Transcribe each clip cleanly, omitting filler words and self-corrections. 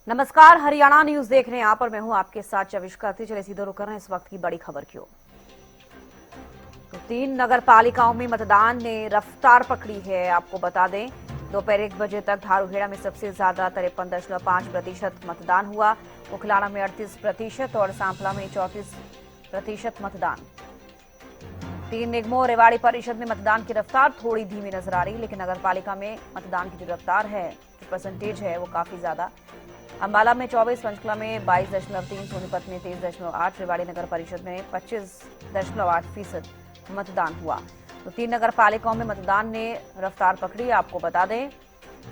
नमस्कार, हरियाणा न्यूज देख रहे हैं आप और मैं हूं आपके साथ चविष्का। चलिए सीधे रुक कर रहे हैं इस वक्त की बड़ी खबर की ओर। तो 3 नगर पालिकाओं में मतदान ने रफ्तार पकड़ी है। आपको बता दें, दोपहर 1 बजे तक धारूहेड़ा में सबसे ज्यादा 53.5% मतदान हुआ। उखलाना में 38% और सांपला में 34% मतदान। 3 निगमों और रेवाड़ी परिषद में मतदान की रफ्तार थोड़ी धीमी नजर आ रही, लेकिन नगर पालिका में मतदान की जो रफ्तार है, जो परसेंटेज है, वो काफी ज्यादा। अंबाला में 24, पंचकुला में 22.3, सोनीपत में 23.8, रेवाड़ी नगर परिषद में 25.8% मतदान हुआ। तो 3 नगर पालिकाओं में मतदान ने रफ्तार पकड़ी। आपको बता दें,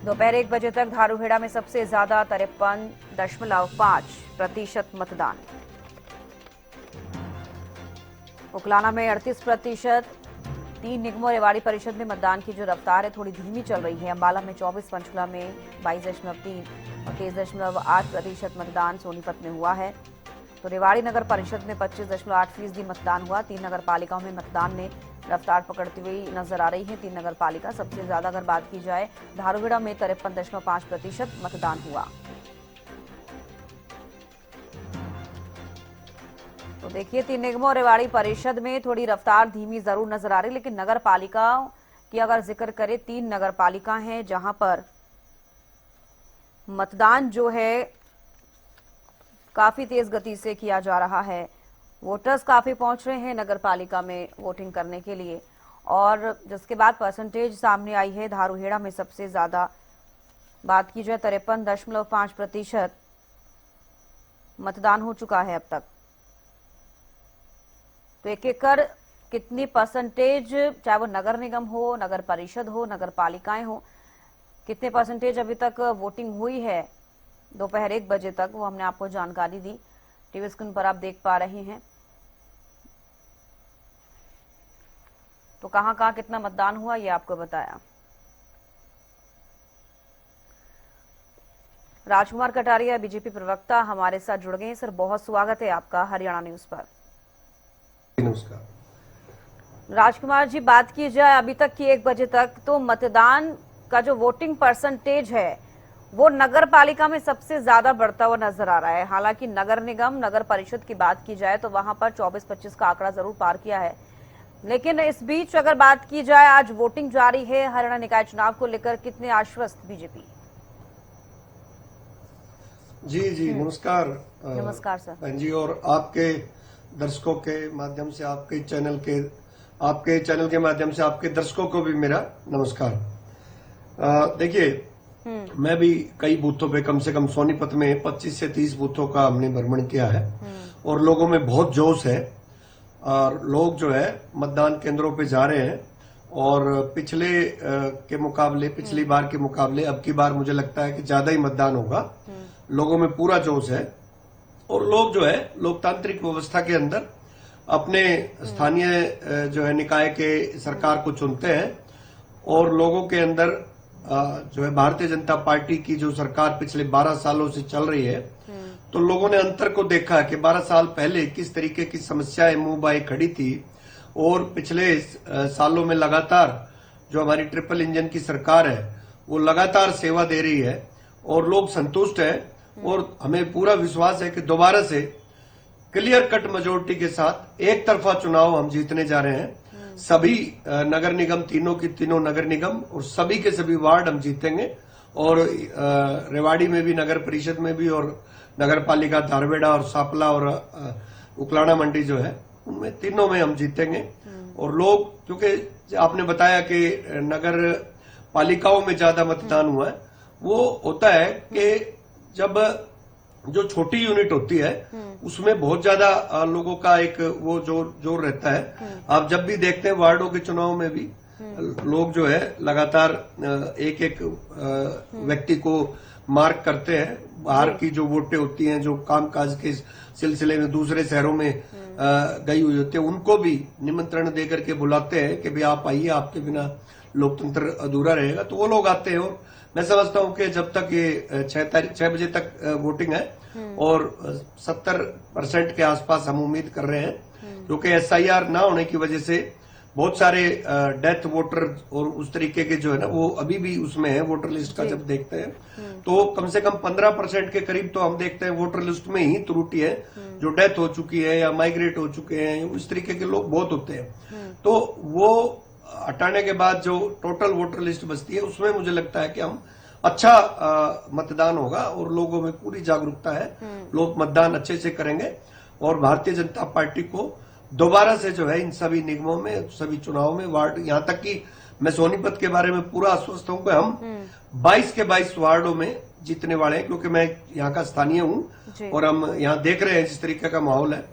दोपहर 1 बजे तक धारूहेड़ा में सबसे ज्यादा 53.5% मतदान। उकलाना में 38%। 3 निगमों रेवाड़ी परिषद में मतदान की जो रफ्तार है थोड़ी धीमी चल रही है। अंबाला में 24, पंचकुला में 22.3 और 23.8% मतदान सोनीपत में हुआ है। तो रेवाड़ी नगर परिषद में 25.8% मतदान हुआ। 3 नगर पालिकाओं में मतदान ने रफ्तार पकड़ती हुई नजर आ रही है। 3 नगर पालिका सबसे ज्यादा अगर बात की जाए, धारूहेड़ा में 53.5% मतदान हुआ। तो देखिए, 3 निगमों रेवाड़ी परिषद में थोड़ी रफ्तार धीमी जरूर नजर आ रही, लेकिन नगर पालिकाओं की अगर जिक्र करें, 3 नगर पालिका हैं जहां पर मतदान जो है काफी तेज गति से किया जा रहा है। वोटर्स काफी पहुंच रहे हैं नगर पालिका में वोटिंग करने के लिए, और जिसके बाद परसेंटेज सामने आई है। धारूहेड़ा में सबसे ज्यादा बात की जाए, 53.5% मतदान हो चुका है अब तक। तो एक कर कितनी परसेंटेज, चाहे वो नगर निगम हो, नगर परिषद हो, नगर पालिकाएं हो, कितने परसेंटेज अभी तक वोटिंग हुई है दोपहर 1 बजे तक, वो हमने आपको जानकारी दी। टीवी स्क्रीन पर आप देख पा रहे हैं। तो कहां कहां कितना मतदान हुआ, ये आपको बताया। राजकुमार कटारिया, बीजेपी प्रवक्ता, हमारे साथ जुड़ गए हैं। सर, बहुत स्वागत है आपका हरियाणा न्यूज पर। नमस्कार। राजकुमार जी, बात की जाए अभी तक की 1 बजे तक, तो मतदान का जो वोटिंग परसेंटेज है वो नगर पालिका में सबसे ज्यादा बढ़ता हुआ नजर आ रहा है। हालांकि नगर निगम, नगर परिषद की बात की जाए तो वहां पर 24-25 का आंकड़ा जरूर पार किया है, लेकिन इस बीच अगर बात की जाए, आज वोटिंग जारी है हरियाणा निकाय चुनाव को लेकर, कितने आश्वस्त बीजेपी? जी नमस्कार। नमस्कार सर। बहन जी, और आपके दर्शकों के माध्यम से, आपके चैनल के माध्यम से आपके दर्शकों को भी मेरा नमस्कार। देखिए, मैं भी कई बूथों पे, कम से कम सोनीपत में 25 से 30 बूथों का हमने भ्रमण किया है, और लोगों में बहुत जोश है, और लोग जो है मतदान केंद्रों पे जा रहे हैं। और पिछली बार के मुकाबले अब की बार मुझे लगता है कि ज्यादा ही मतदान होगा। लोगों में पूरा जोश है, और लोग जो है लोकतांत्रिक व्यवस्था के अंदर अपने स्थानीय जो है निकाय के सरकार को चुनते हैं, और लोगों के अंदर जो है भारतीय जनता पार्टी की जो सरकार पिछले 12 सालों से चल रही है, तो लोगों ने अंतर को देखा कि 12 साल पहले किस तरीके की समस्याएं मुंह बाई खड़ी थी, और पिछले सालों में लगातार जो हमारी ट्रिपल इंजन की सरकार है वो लगातार सेवा दे रही है, और लोग संतुष्ट हैं। और हमें पूरा विश्वास है कि दोबारा से क्लियर कट मेजोरिटी के साथ एक तरफा चुनाव हम जीतने जा रहे हैं। सभी नगर निगम, तीनों नगर निगम और सभी के सभी वार्ड हम जीतेंगे, और रेवाड़ी में भी, नगर परिषद में भी, और नगर पालिका धारूहेड़ा और सांपला और उकलाना मंडी जो है, उनमें तीनों में हम जीतेंगे। और लोग, क्योंकि आपने बताया कि नगर पालिकाओं में ज्यादा मतदान हुआ है, वो होता है कि जब जो छोटी यूनिट होती है उसमें बहुत ज्यादा लोगों का एक वो जोर रहता है। आप जब भी देखते हैं वार्डों के चुनाव में भी लोग जो है लगातार एक एक व्यक्ति को मार्क करते हैं। बाहर की जो वोटें होती हैं, जो कामकाज के सिलसिले में दूसरे शहरों में गई हुई होती है, उनको भी निमंत्रण देकर के बुलाते हैं कि भाई आप आइए, आपके बिना लोकतंत्र अधूरा रहेगा। तो वो लोग आते हैं, और मैं समझता हूं कि जब तक ये 6 बजे तक वोटिंग है, और 70% के आसपास हम उम्मीद कर रहे हैं, क्योंकि SIR ना होने की वजह से बहुत सारे डेथ वोटर और उस तरीके के जो है ना वो अभी भी उसमें है वोटर लिस्ट का। जब देखते हैं तो कम से कम 15% के करीब तो हम देखते हैं वोटर लिस्ट में ही त्रुटि है, जो डेथ हो चुकी है या माइग्रेट हो चुके हैं, इस तरीके के लोग बहुत होते हैं। तो वो हटाने के बाद जो टोटल वोटर लिस्ट बचती है उसमें मुझे लगता है कि हम अच्छा मतदान होगा और लोगों में पूरी जागरूकता है, लोग मतदान अच्छे से करेंगे और भारतीय जनता पार्टी को दोबारा से जो है इन सभी निगमों में, सभी चुनाव में, वार्ड, यहां तक कि मैं सोनीपत के बारे में पूरा आश्वस्त हूं कि हम 22 के 22 वार्डों में जीतने वाले हैं, क्योंकि मैं यहाँ का स्थानीय हूं और हम यहाँ देख रहे हैं जिस तरीके का माहौल है।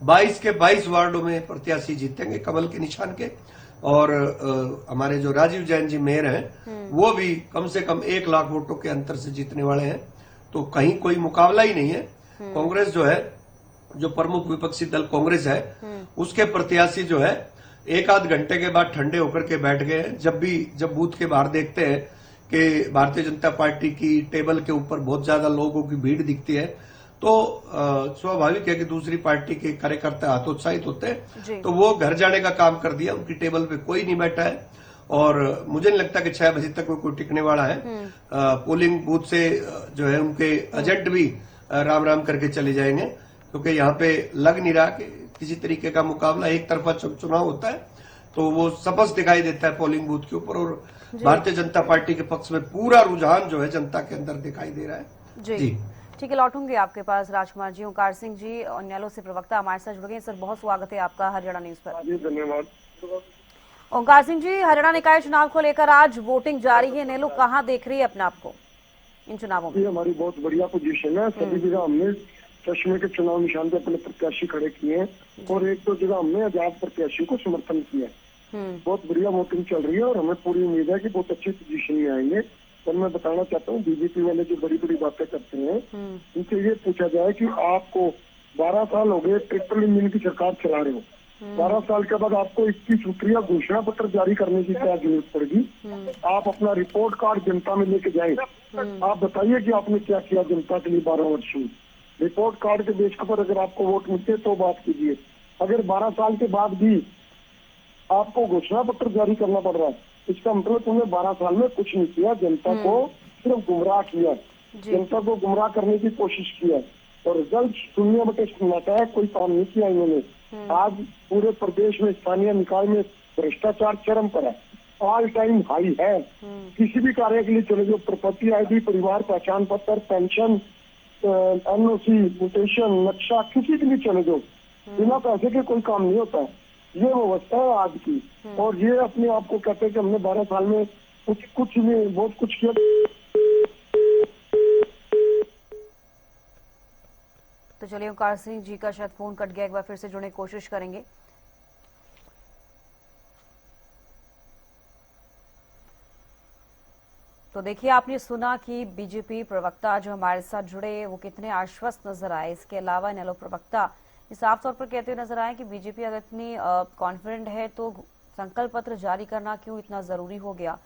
22 के 22 वार्डों में प्रत्याशी जीतेंगे कमल के निशान के। और हमारे जो राजीव जैन जी मेयर हैं वो भी कम से कम 1 लाख वोटों के अंतर से जीतने वाले हैं। तो कहीं कोई मुकाबला ही नहीं है। कांग्रेस जो है, जो प्रमुख विपक्षी दल कांग्रेस है, उसके प्रत्याशी जो है 1 आध घंटे के बाद ठंडे होकर के बैठ गए हैं। जब बूथ के बाहर देखते हैं कि भारतीय जनता पार्टी की टेबल के ऊपर बहुत ज्यादा लोगों की भीड़ दिखती है तो स्वाभाविक है कि दूसरी पार्टी के कार्यकर्ता हतोत्साहित होते हैं। तो वो घर जाने का काम कर दिया, उनकी टेबल पे कोई नहीं बैठा है और मुझे नहीं लगता कि 6 बजे तक वो कोई टिकने वाला है। पोलिंग बूथ से जो है उनके एजेंट भी राम राम करके चले जाएंगे, क्योंकि यहाँ पे लग नहीं रहा कि किसी तरीके का मुकाबला, एक तरफा चुनाव होता है तो वो स्पष्ट दिखाई देता है पोलिंग बूथ के ऊपर। और भारतीय जनता पार्टी के पक्ष में पूरा रुझान जो है जनता के अंदर दिखाई दे रहा है। जी ठीक है, लौटूंगी आपके पास राजकुमार जी। ओंकार सिंह जी न्यालो से प्रवक्ता हमारे साथ जुड़ गए। सर बहुत स्वागत है आपका हरियाणा न्यूज पर। जी धन्यवाद। ओंकार सिंह जी, हरियाणा निकाय चुनाव को लेकर आज वोटिंग जारी है, नेलो कहाँ देख रही है अपने आप को इन चुनावों में? हमारी बहुत बढ़िया पोजीशन है। सभी जगह हमने चश्मे के चुनाव निशान पे अपने प्रत्याशी खड़े किए हैं और 1-2 जगह हमने आजाद प्रत्याशी को समर्थन किया है। बहुत बढ़िया वोटिंग चल रही है और हमें पूरी उम्मीद है कि बहुत अच्छी पोजीशन में आएंगे। और मैं बताना चाहता हूँ, बीजेपी वाले जो बड़ी बड़ी बातें करते हैं उनसे ये पूछा जाए कि आपको 12 साल हो गए ट्रिपल इंजन की सरकार चला रहे हो, 12 साल के बाद आपको 21 सूत्रीय घोषणा पत्र जारी करने की क्या जरूरत पड़ेगी? आप अपना रिपोर्ट कार्ड जनता में लेके जाए, आप बताइए कि आपने क्या किया जनता के लिए 12 वर्ष में। रिपोर्ट कार्ड के बेस पर अगर आपको वोट मिलते तो बात कीजिए। अगर 12 साल के बाद भी आपको घोषणा पत्र जारी करना पड़ रहा है, इसका मतलब तुमने 12 साल में कुछ नहीं किया, जनता को सिर्फ गुमराह किया, जनता को गुमराह करने की कोशिश किया और रिजल्ट 0/0 है, कोई काम नहीं किया इन्होंने। आज पूरे प्रदेश में स्थानीय निकाय में भ्रष्टाचार चरम पर है, ऑल टाइम हाई है। किसी भी कार्य के लिए चले जाओ, प्रॉपर्टी ID, परिवार पहचान पत्र, पेंशन, NOC, म्यूटेशन, नक्शा, किसी के लिए चले जाओ, बिना पैसे के कोई काम नहीं होता है। ये व्यवस्था है आज की। और ये अपने आप को कहते हैं कि हमने 12 साल में कुछ नहीं, बहुत कुछ किया। तो चलिए, ओंकार सिंह जी का शायद फोन कट गया, एक बार फिर से जुड़ने की कोशिश करेंगे। तो देखिए, आपने सुना कि बीजेपी प्रवक्ता जो हमारे साथ जुड़े वो कितने आश्वस्त नजर आए। इसके अलावा नेलो प्रवक्ता साफ तौर पर कहते हुए नजर आए कि बीजेपी अगर इतनी कॉन्फिडेंट है तो संकल्प पत्र जारी करना क्यों इतना जरूरी हो गया।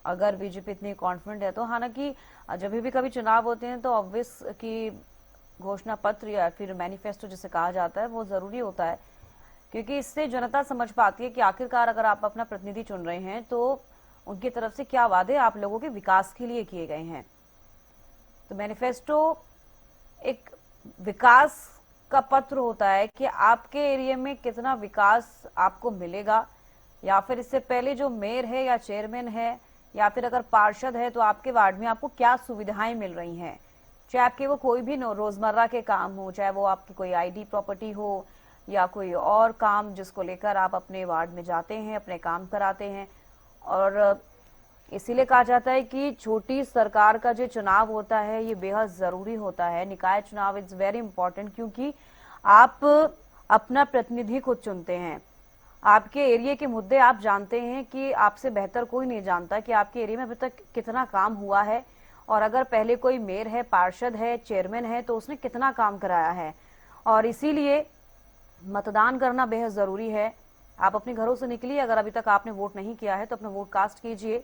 अगर बीजेपी इतनी कॉन्फिडेंट है तो, हालांकि जब भी कभी चुनाव होते हैं तो ऑब्वियस कि घोषणा पत्र या फिर मैनिफेस्टो जिसे कहा जाता है वो जरूरी होता है, क्योंकि इससे जनता समझ पाती है कि आखिरकार अगर आप अपना प्रतिनिधि चुन रहे हैं तो उनकी तरफ से क्या वादे आप लोगों के विकास के लिए किए गए हैं। तो मैनिफेस्टो एक विकास का पत्र होता है कि आपके एरिया में कितना विकास आपको मिलेगा, या फिर इससे पहले जो मेयर है या चेयरमैन है या फिर अगर पार्षद है तो आपके वार्ड में आपको क्या सुविधाएं मिल रही हैं, चाहे आपके वो कोई भी रोजमर्रा के काम हो, चाहे वो आपकी कोई ID प्रॉपर्टी हो या कोई और काम जिसको लेकर आप अपने वार्ड में जाते हैं, अपने काम कराते हैं। और इसीलिए कहा जाता है कि छोटी सरकार का जो चुनाव होता है ये बेहद जरूरी होता है। निकाय चुनाव इज वेरी इंपॉर्टेंट, क्योंकि आप अपना प्रतिनिधि खुद चुनते हैं। आपके एरिया के मुद्दे आप जानते हैं कि आपसे बेहतर कोई नहीं जानता कि आपके एरिया में अभी तक कितना काम हुआ है, और अगर पहले कोई मेयर है, पार्षद है, चेयरमैन है तो उसने कितना काम कराया है। और इसीलिए मतदान करना बेहद जरूरी है। आप अपने घरों से निकलिए, अगर अभी तक आपने वोट नहीं किया है तो अपना वोट कास्ट कीजिए,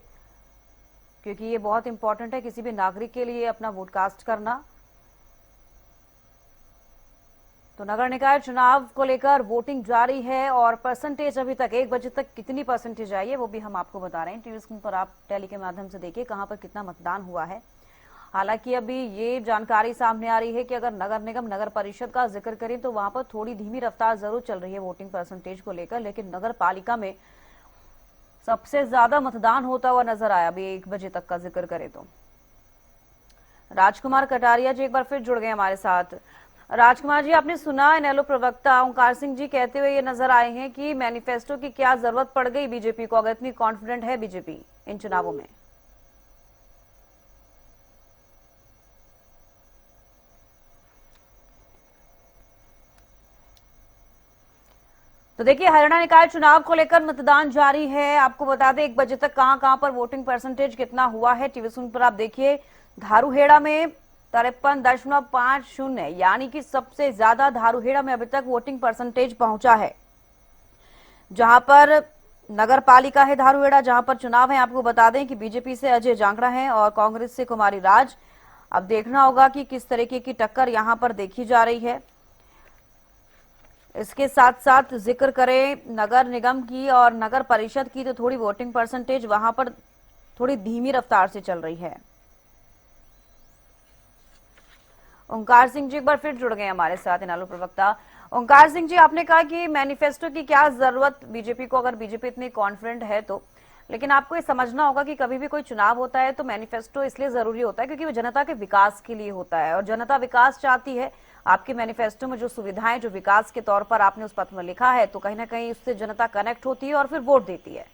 क्योंकि ये बहुत इंपॉर्टेंट है किसी भी नागरिक के लिए अपना वोट कास्ट करना। तो नगर निकाय चुनाव को लेकर वोटिंग जारी है और परसेंटेज अभी तक 1 बजे तक कितनी परसेंटेज आई है वो भी हम आपको बता रहे हैं। टीवी स्क्रीन पर आप टेली के माध्यम से देखिए कहां पर कितना मतदान हुआ है। हालांकि अभी ये जानकारी सामने आ रही है कि अगर नगर निगम नगर परिषद का जिक्र करें तो वहां पर थोड़ी धीमी रफ्तार जरूर चल रही है वोटिंग परसेंटेज को लेकर, लेकिन नगर पालिका में सबसे ज्यादा मतदान होता हुआ नजर आया। अभी 1 बजे तक का जिक्र करें तो राजकुमार कटारिया जी एक बार फिर जुड़ गए हमारे साथ। राजकुमार जी, आपने सुना इनेलो प्रवक्ता ओंकार सिंह जी कहते हुए ये नजर आए हैं कि मैनिफेस्टो की क्या जरूरत पड़ गई बीजेपी को, अगर इतनी कॉन्फिडेंट है बीजेपी इन चुनावों में? तो देखिए, हरियाणा निकाय चुनाव को लेकर मतदान जारी है। आपको बता दें 1 बजे तक कहां पर वोटिंग परसेंटेज कितना हुआ है। टीवी स्क्रीन पर आप देखिए, धारूहेड़ा में 53.50 यानी कि सबसे ज्यादा धारूहेड़ा में अभी तक वोटिंग परसेंटेज पहुंचा है। जहां पर नगर पालिका है धारूहेड़ा, जहां पर चुनाव है। आपको बता दें कि बीजेपी से अजय जांगड़ा है और कांग्रेस से कुमारी राज। अब देखना होगा कि किस तरीके की टक्कर यहां पर देखी जा रही है। इसके साथ साथ जिक्र करें नगर निगम की और नगर परिषद की, तो थोड़ी वोटिंग परसेंटेज वहां पर थोड़ी धीमी रफ्तार से चल रही है। ओंकार सिंह जी एक बार फिर जुड़ गए हमारे साथ, इनेलो प्रवक्ता। ओंकार सिंह जी, आपने कहा कि मैनिफेस्टो की क्या जरूरत बीजेपी को, अगर बीजेपी इतनी कॉन्फिडेंट है तो, लेकिन आपको ये समझना होगा कि कभी भी कोई चुनाव होता है तो मैनिफेस्टो इसलिए जरूरी होता है क्योंकि वो जनता के विकास के लिए होता है और जनता विकास चाहती है। आपके मैनिफेस्टो में जो सुविधाएं, जो विकास के तौर पर आपने उस पत्र में लिखा है, तो कहीं ना कहीं उससे जनता कनेक्ट होती है और फिर वोट देती है।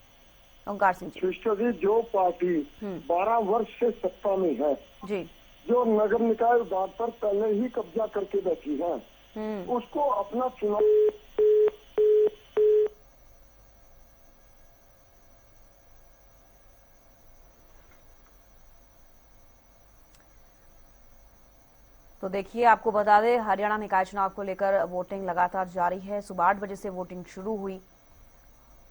ओंकार सिंह जी, सिस्टर जी, जो पार्टी 12 वर्ष से सत्ता में है जी, जो नगर निकाय विभाग पर पहले ही कब्जा करके बैठी है, उसको अपना चुनाव तो देखिए, आपको बता दें हरियाणा निकाय चुनाव को लेकर वोटिंग लगातार जारी है। सुबह 8 बजे से वोटिंग शुरू हुई।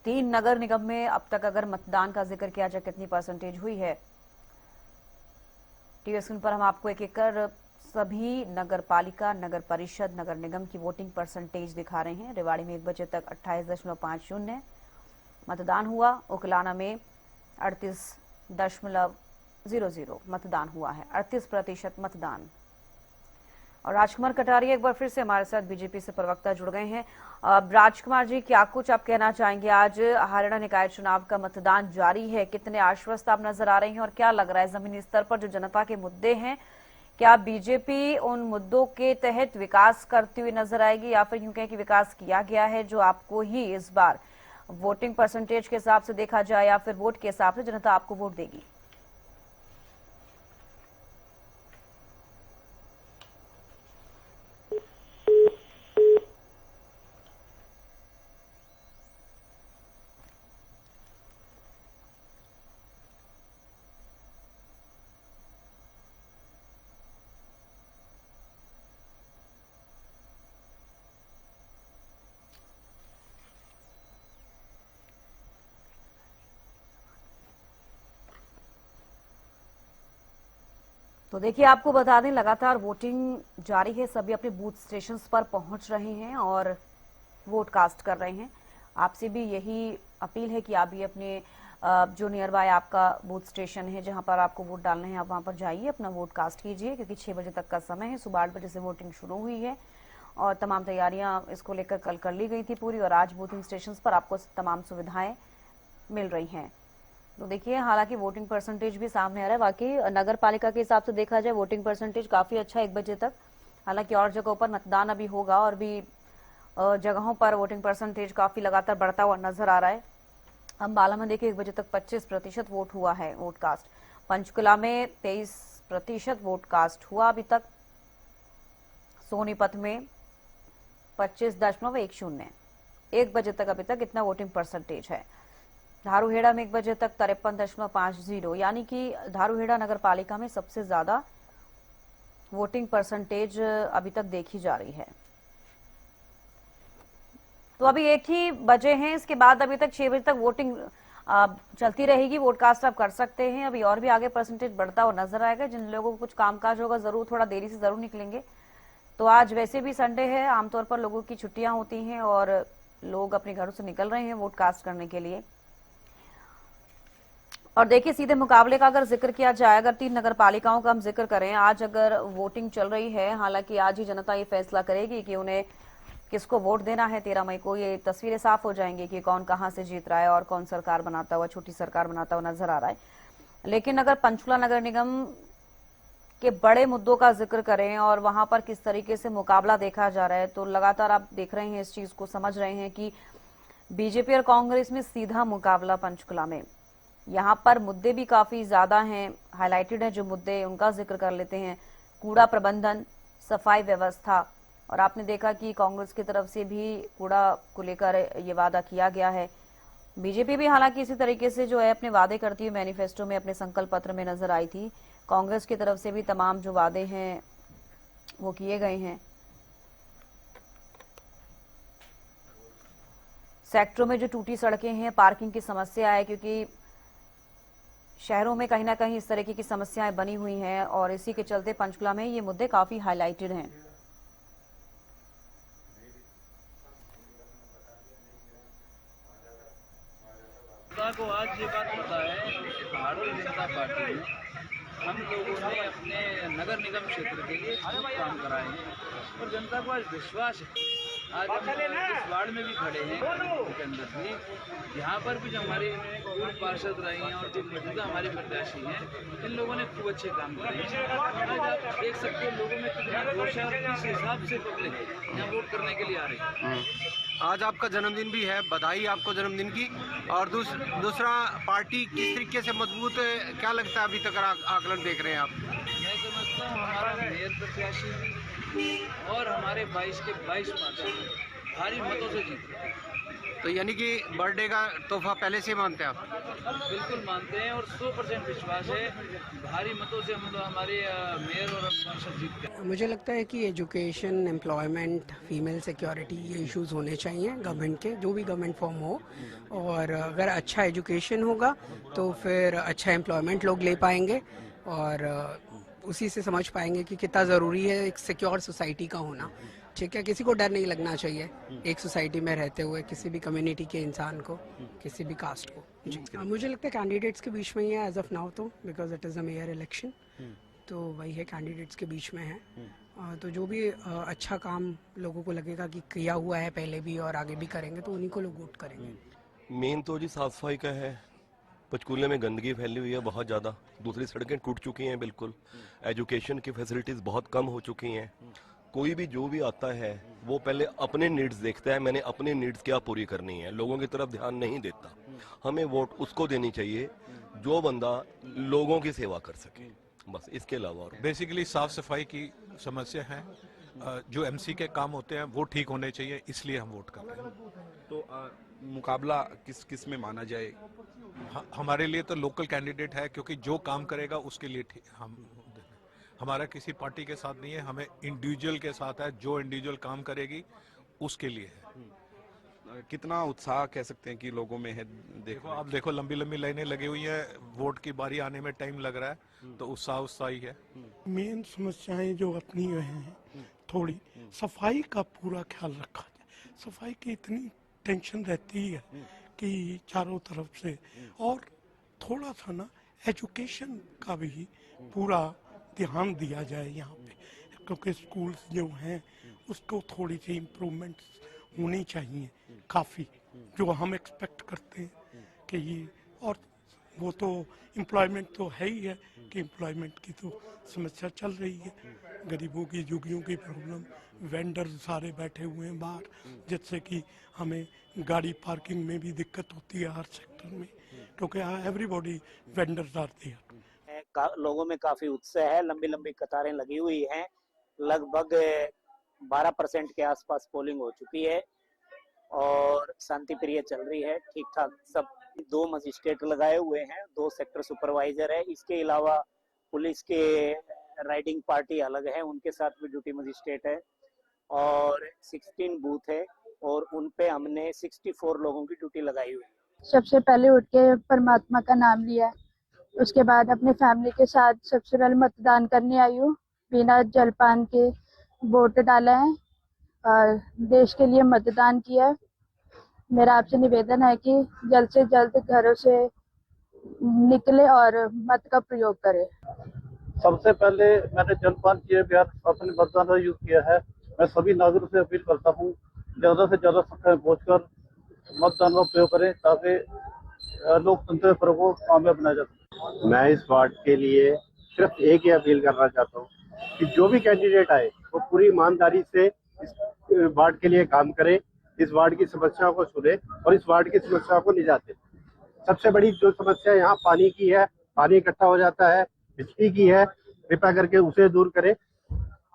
3 नगर निगम में अब तक अगर मतदान का जिक्र किया जाए कितनी परसेंटेज हुई है, टीवी स्क्रीन पर हम आपको एक एक कर सभी नगर पालिका, नगर परिषद, नगर निगम की वोटिंग परसेंटेज दिखा रहे हैं। रेवाड़ी में 1 बजे तक 28.50 मतदान हुआ। उकलाना में 38.00 मतदान हुआ है, 38% मतदान। और राजकुमार कटारिया एक बार फिर से हमारे साथ बीजेपी से प्रवक्ता जुड़ गए हैं। राजकुमार जी, क्या कुछ आप कहना चाहेंगे? आज हरियाणा निकाय चुनाव का मतदान जारी है, कितने आश्वस्त आप नजर आ रहे हैं और क्या लग रहा है जमीनी स्तर पर जो जनता के मुद्दे हैं, क्या बीजेपी उन मुद्दों के तहत विकास करती हुई नजर आएगी या फिर यूं कहें कि विकास किया गया है जो आपको ही इस बार वोटिंग परसेंटेज के हिसाब से देखा जाए या फिर वोट के हिसाब से जनता आपको वोट देगी? तो देखिए, आपको बता दें लगातार वोटिंग जारी है। सभी अपने बूथ स्टेशंस पर पहुंच रहे हैं और वोट कास्ट कर रहे हैं। आपसे भी यही अपील है कि आप भी अपने जो नियर बाय आपका बूथ स्टेशन है जहां पर आपको वोट डालने हैं, आप वहां पर जाइए, अपना वोट कास्ट कीजिए क्योंकि 6 बजे तक का समय है। सुबह 8 बजे से वोटिंग शुरू हुई है और तमाम तैयारियां इसको लेकर कल कर ली गई थी पूरी, और आज वोटिंग स्टेशन पर आपको तमाम सुविधाएं मिल रही हैं। तो देखिए, हालांकि वोटिंग परसेंटेज भी सामने आ रहा है। वाकई नगर पालिका के हिसाब से देखा जाए वोटिंग परसेंटेज काफी अच्छा है 1 बजे तक। हालांकि और जगहों पर मतदान अभी होगा और भी जगहों पर वोटिंग परसेंटेज काफी लगातार बढ़ता हुआ नजर आ रहा है। अंबाला में देखिए 1 बजे तक 25% वोट हुआ है, वोट कास्ट। पंचकुला में 23% वोट कास्ट हुआ अभी तक। सोनीपत में 25.10 1 बजे तक अभी तक इतना वोटिंग परसेंटेज है। धारूहेड़ा में 1 बजे तक 53.50 यानी कि धारूहेड़ा नगर पालिका में सबसे ज्यादा वोटिंग परसेंटेज अभी तक देखी जा रही है। तो अभी 1 ही बजे हैं, इसके बाद अभी तक 6 बजे तक वोटिंग चलती रहेगी। वोटकास्ट आप कर सकते हैं। अभी और भी आगे परसेंटेज बढ़ता हुआ नजर आएगा। जिन लोगों को कुछ कामकाज होगा जरूर थोड़ा देरी से जरूर निकलेंगे। तो आज वैसे भी संडे है, आमतौर पर लोगों की छुट्टियां होती हैं और लोग अपने घरों से निकल रहे हैं वोट कास्ट करने के लिए। और देखिए, सीधे मुकाबले का अगर जिक्र किया जाए, अगर 3 नगर पालिकाओं का हम जिक्र करें, आज अगर वोटिंग चल रही है, हालांकि आज ही जनता ये फैसला करेगी कि उन्हें किसको वोट देना है। 13 मई को ये तस्वीरें साफ हो जाएंगी कि कौन कहां से जीत रहा है और कौन सरकार बनाता हुआ, छोटी सरकार बनाता हुआ नजर आ रहा है। लेकिन अगर पंचकुला नगर निगम के बड़े मुद्दों का जिक्र करें और वहां पर किस तरीके से मुकाबला देखा जा रहा है, तो लगातार आप देख रहे हैं, इस चीज को समझ रहे हैं कि बीजेपी और कांग्रेस में सीधा मुकाबला पंचकुला में। यहाँ पर मुद्दे भी काफी ज्यादा हैं, हाईलाइटेड हैं जो मुद्दे, उनका जिक्र कर लेते हैं। कूड़ा प्रबंधन, सफाई व्यवस्था, और आपने देखा कि कांग्रेस की तरफ से भी कूड़ा को लेकर ये वादा किया गया है। बीजेपी भी हालांकि इसी तरीके से जो है अपने वादे करती हुई मैनिफेस्टो में, अपने संकल्प पत्र में नजर आई थी। कांग्रेस की तरफ से भी तमाम जो वादे हैं वो किए गए हैं। सेक्टरों में जो टूटी सड़कें हैं, पार्किंग की समस्या है, क्योंकि शहरों में कहीं ना कहीं इस तरीके की समस्याएं बनी हुई हैं और इसी के चलते पंचकुला में ये मुद्दे काफी हाईलाइटेड हैं। को आज ये बात पता है कि भारतीय जनता पार्टी में हम लोगों ने अपने नगर निगम क्षेत्र के लिए खूब काम कराए हैं और जनता को आज विश्वास है। आज हम इस वार्ड में भी खड़े हैं के अंदर भी, यहाँ पर भी जो हमारी पूर्व पार्षद रही हैं और जो मौजूदा हमारी प्रत्याशी हैं, इन लोगों ने खूब अच्छे काम करे हैं। आज आप देख सकते हैं लोगों में कितना जोश है और किस हिसाब से पब्लिक यहाँ वोट करने के लिए आ रही है। आज आपका जन्मदिन भी है, बधाई आपको जन्मदिन की। और दूसरा, पार्टी किस तरीके से मजबूत है, क्या लगता है अभी तक आकलन देख रहे हैं आप? मैं समझता हूँ हमारा मेयर प्रत्याशी और हमारे 22 के 22 पार्षद भारी मतों से जीते। तो यानी कि बर्थडे का तोहफा पहले से मानते हैं आप? बिल्कुल मानते हैं और 100% विश्वास है, भारी मतों से हम हमारे मेयर और पार्षद जीतते हैं। मुझे लगता है कि एजुकेशन, एम्प्लॉयमेंट, फीमेल सिक्योरिटी, ये इश्यूज होने चाहिए गवर्नमेंट के, जो भी गवर्नमेंट फॉर्म हो। और अगर अच्छा एजुकेशन होगा तो फिर अच्छा एम्प्लॉयमेंट लोग ले पाएंगे और उसी से समझ पाएंगे कि कितना ज़रूरी है एक सिक्योर सोसाइटी का होना। ठीक है, किसी को डर नहीं लगना चाहिए एक सोसाइटी में रहते हुए, किसी भी कम्युनिटी के इंसान को, किसी भी कास्ट को। जी, मुझे लगता है कैंडिडेट्स के बीच में ही है एज ऑफ नाउ, तो because it is a mayor election, तो वही है, कैंडिडेट्स के बीच में है। तो जो भी अच्छा काम लोगों को लगेगा कि किया हुआ है पहले भी और आगे भी करेंगे, तो उन्हीं को लोग वोट करेंगे। मेन तो जी साफ सफाई का है। पंचकूले में गंदगी फैली हुई है बहुत ज़्यादा, दूसरी सड़कें टूट चुकी हैं बिल्कुल, एजुकेशन की फैसिलिटीज़ बहुत कम हो चुकी हैं। कोई भी जो भी आता है वो पहले अपने नीड्स देखता है, मैंने अपनी नीड्स क्या पूरी करनी है, लोगों की तरफ ध्यान नहीं देता। हमें वोट उसको देनी चाहिए जो बंदा लोगों की सेवा कर सके, बस, इसके अलावा। और बेसिकली साफ सफाई की समस्या है, जो एमसी के काम होते हैं वो ठीक होने चाहिए, इसलिए हम वोट कर रहे हैं। तो मुकाबला किस किस में माना जाए? हमारे लिए तो लोकल कैंडिडेट है, क्योंकि जो काम करेगा उसके लिए हमारा किसी पार्टी के साथ नहीं है, हमें इंडिविजुअल के साथ है, जो इंडिविजुअल काम करेगी उसके लिए है। कितना उत्साह कह सकते हैं कि लोगों में है? देखो, आप देखो, लंबी लंबी लाइनें लगी हुई हैं, वोट की बारी आने में टाइम लग रहा है, तो उत्साह ही है। मेन समस्याएं जो अपनी हैं, थोड़ी सफाई का पूरा ख्याल रखा जाए। सफाई की इतनी टेंशन रहती है कि चारों तरफ से, और थोड़ा सा ना एजुकेशन का भी पूरा ध्यान दिया जाए यहाँ पे, क्योंकि स्कूल्स जो हैं उसको थोड़ी सी इम्प्रूवमेंट होनी चाहिए काफ़ी, जो हम एक्सपेक्ट करते हैं कि ये। और वो तो एम्प्लॉयमेंट तो है ही है कि एम्प्लॉयमेंट की तो समस्या चल रही है, गरीबों की, झुग्गियों की प्रॉब्लम, वेंडर्स सारे बैठे हुए हैं बाहर, जिससे कि हमें गाड़ी पार्किंग में भी दिक्कत होती है हर सेक्टर में, क्योंकि एवरीबॉडी वेंडर्स आर देयर। लोगों में काफी उत्साह है, लंबी लंबी कतारें लगी हुई हैं, लगभग 12% के आसपास पोलिंग हो चुकी है और शांति प्रिय चल रही है, ठीक ठाक सब। 2 मजिस्ट्रेट लगाए हुए हैं, 2 सेक्टर सुपरवाइजर है, इसके अलावा पुलिस के राइडिंग पार्टी अलग है, उनके साथ भी ड्यूटी मजिस्ट्रेट है, और 16 बूथ है और उन पे हमने 64 लोगों की ड्यूटी लगाई हुई है। सबसे पहले उठ के परमात्मा का नाम लिया, उसके बाद अपने फैमिली के साथ सबसे पहले मतदान करने आई हूँ बिना जलपान के। वोट डाला है और देश के लिए मतदान किया है। मेरा आपसे निवेदन है कि जल्द से जल्द घरों से निकले और मत का प्रयोग करें। सबसे पहले मैंने जलपान किए बिहार अपने मतदान का यूज किया है। मैं सभी नागरिकों से अपील करता हूँ ज्यादा से ज्यादा संख्या में पहुंचकर मतदान का प्रयोग करें ताकि लोकतंत्र को कामयाब बनाया जा सके। मैं इस वार्ड के लिए सिर्फ एक ही अपील करना चाहता हूँ कि जो भी कैंडिडेट आए वो पूरी ईमानदारी से इस वार्ड के लिए काम करे, इस वार्ड की समस्याओं को सुने और इस वार्ड की समस्याओं को निजात दे। सबसे बड़ी जो समस्या यहाँ पानी की है, पानी इकट्ठा हो जाता है, बिजली की है, कृपया करके उसे दूर करें,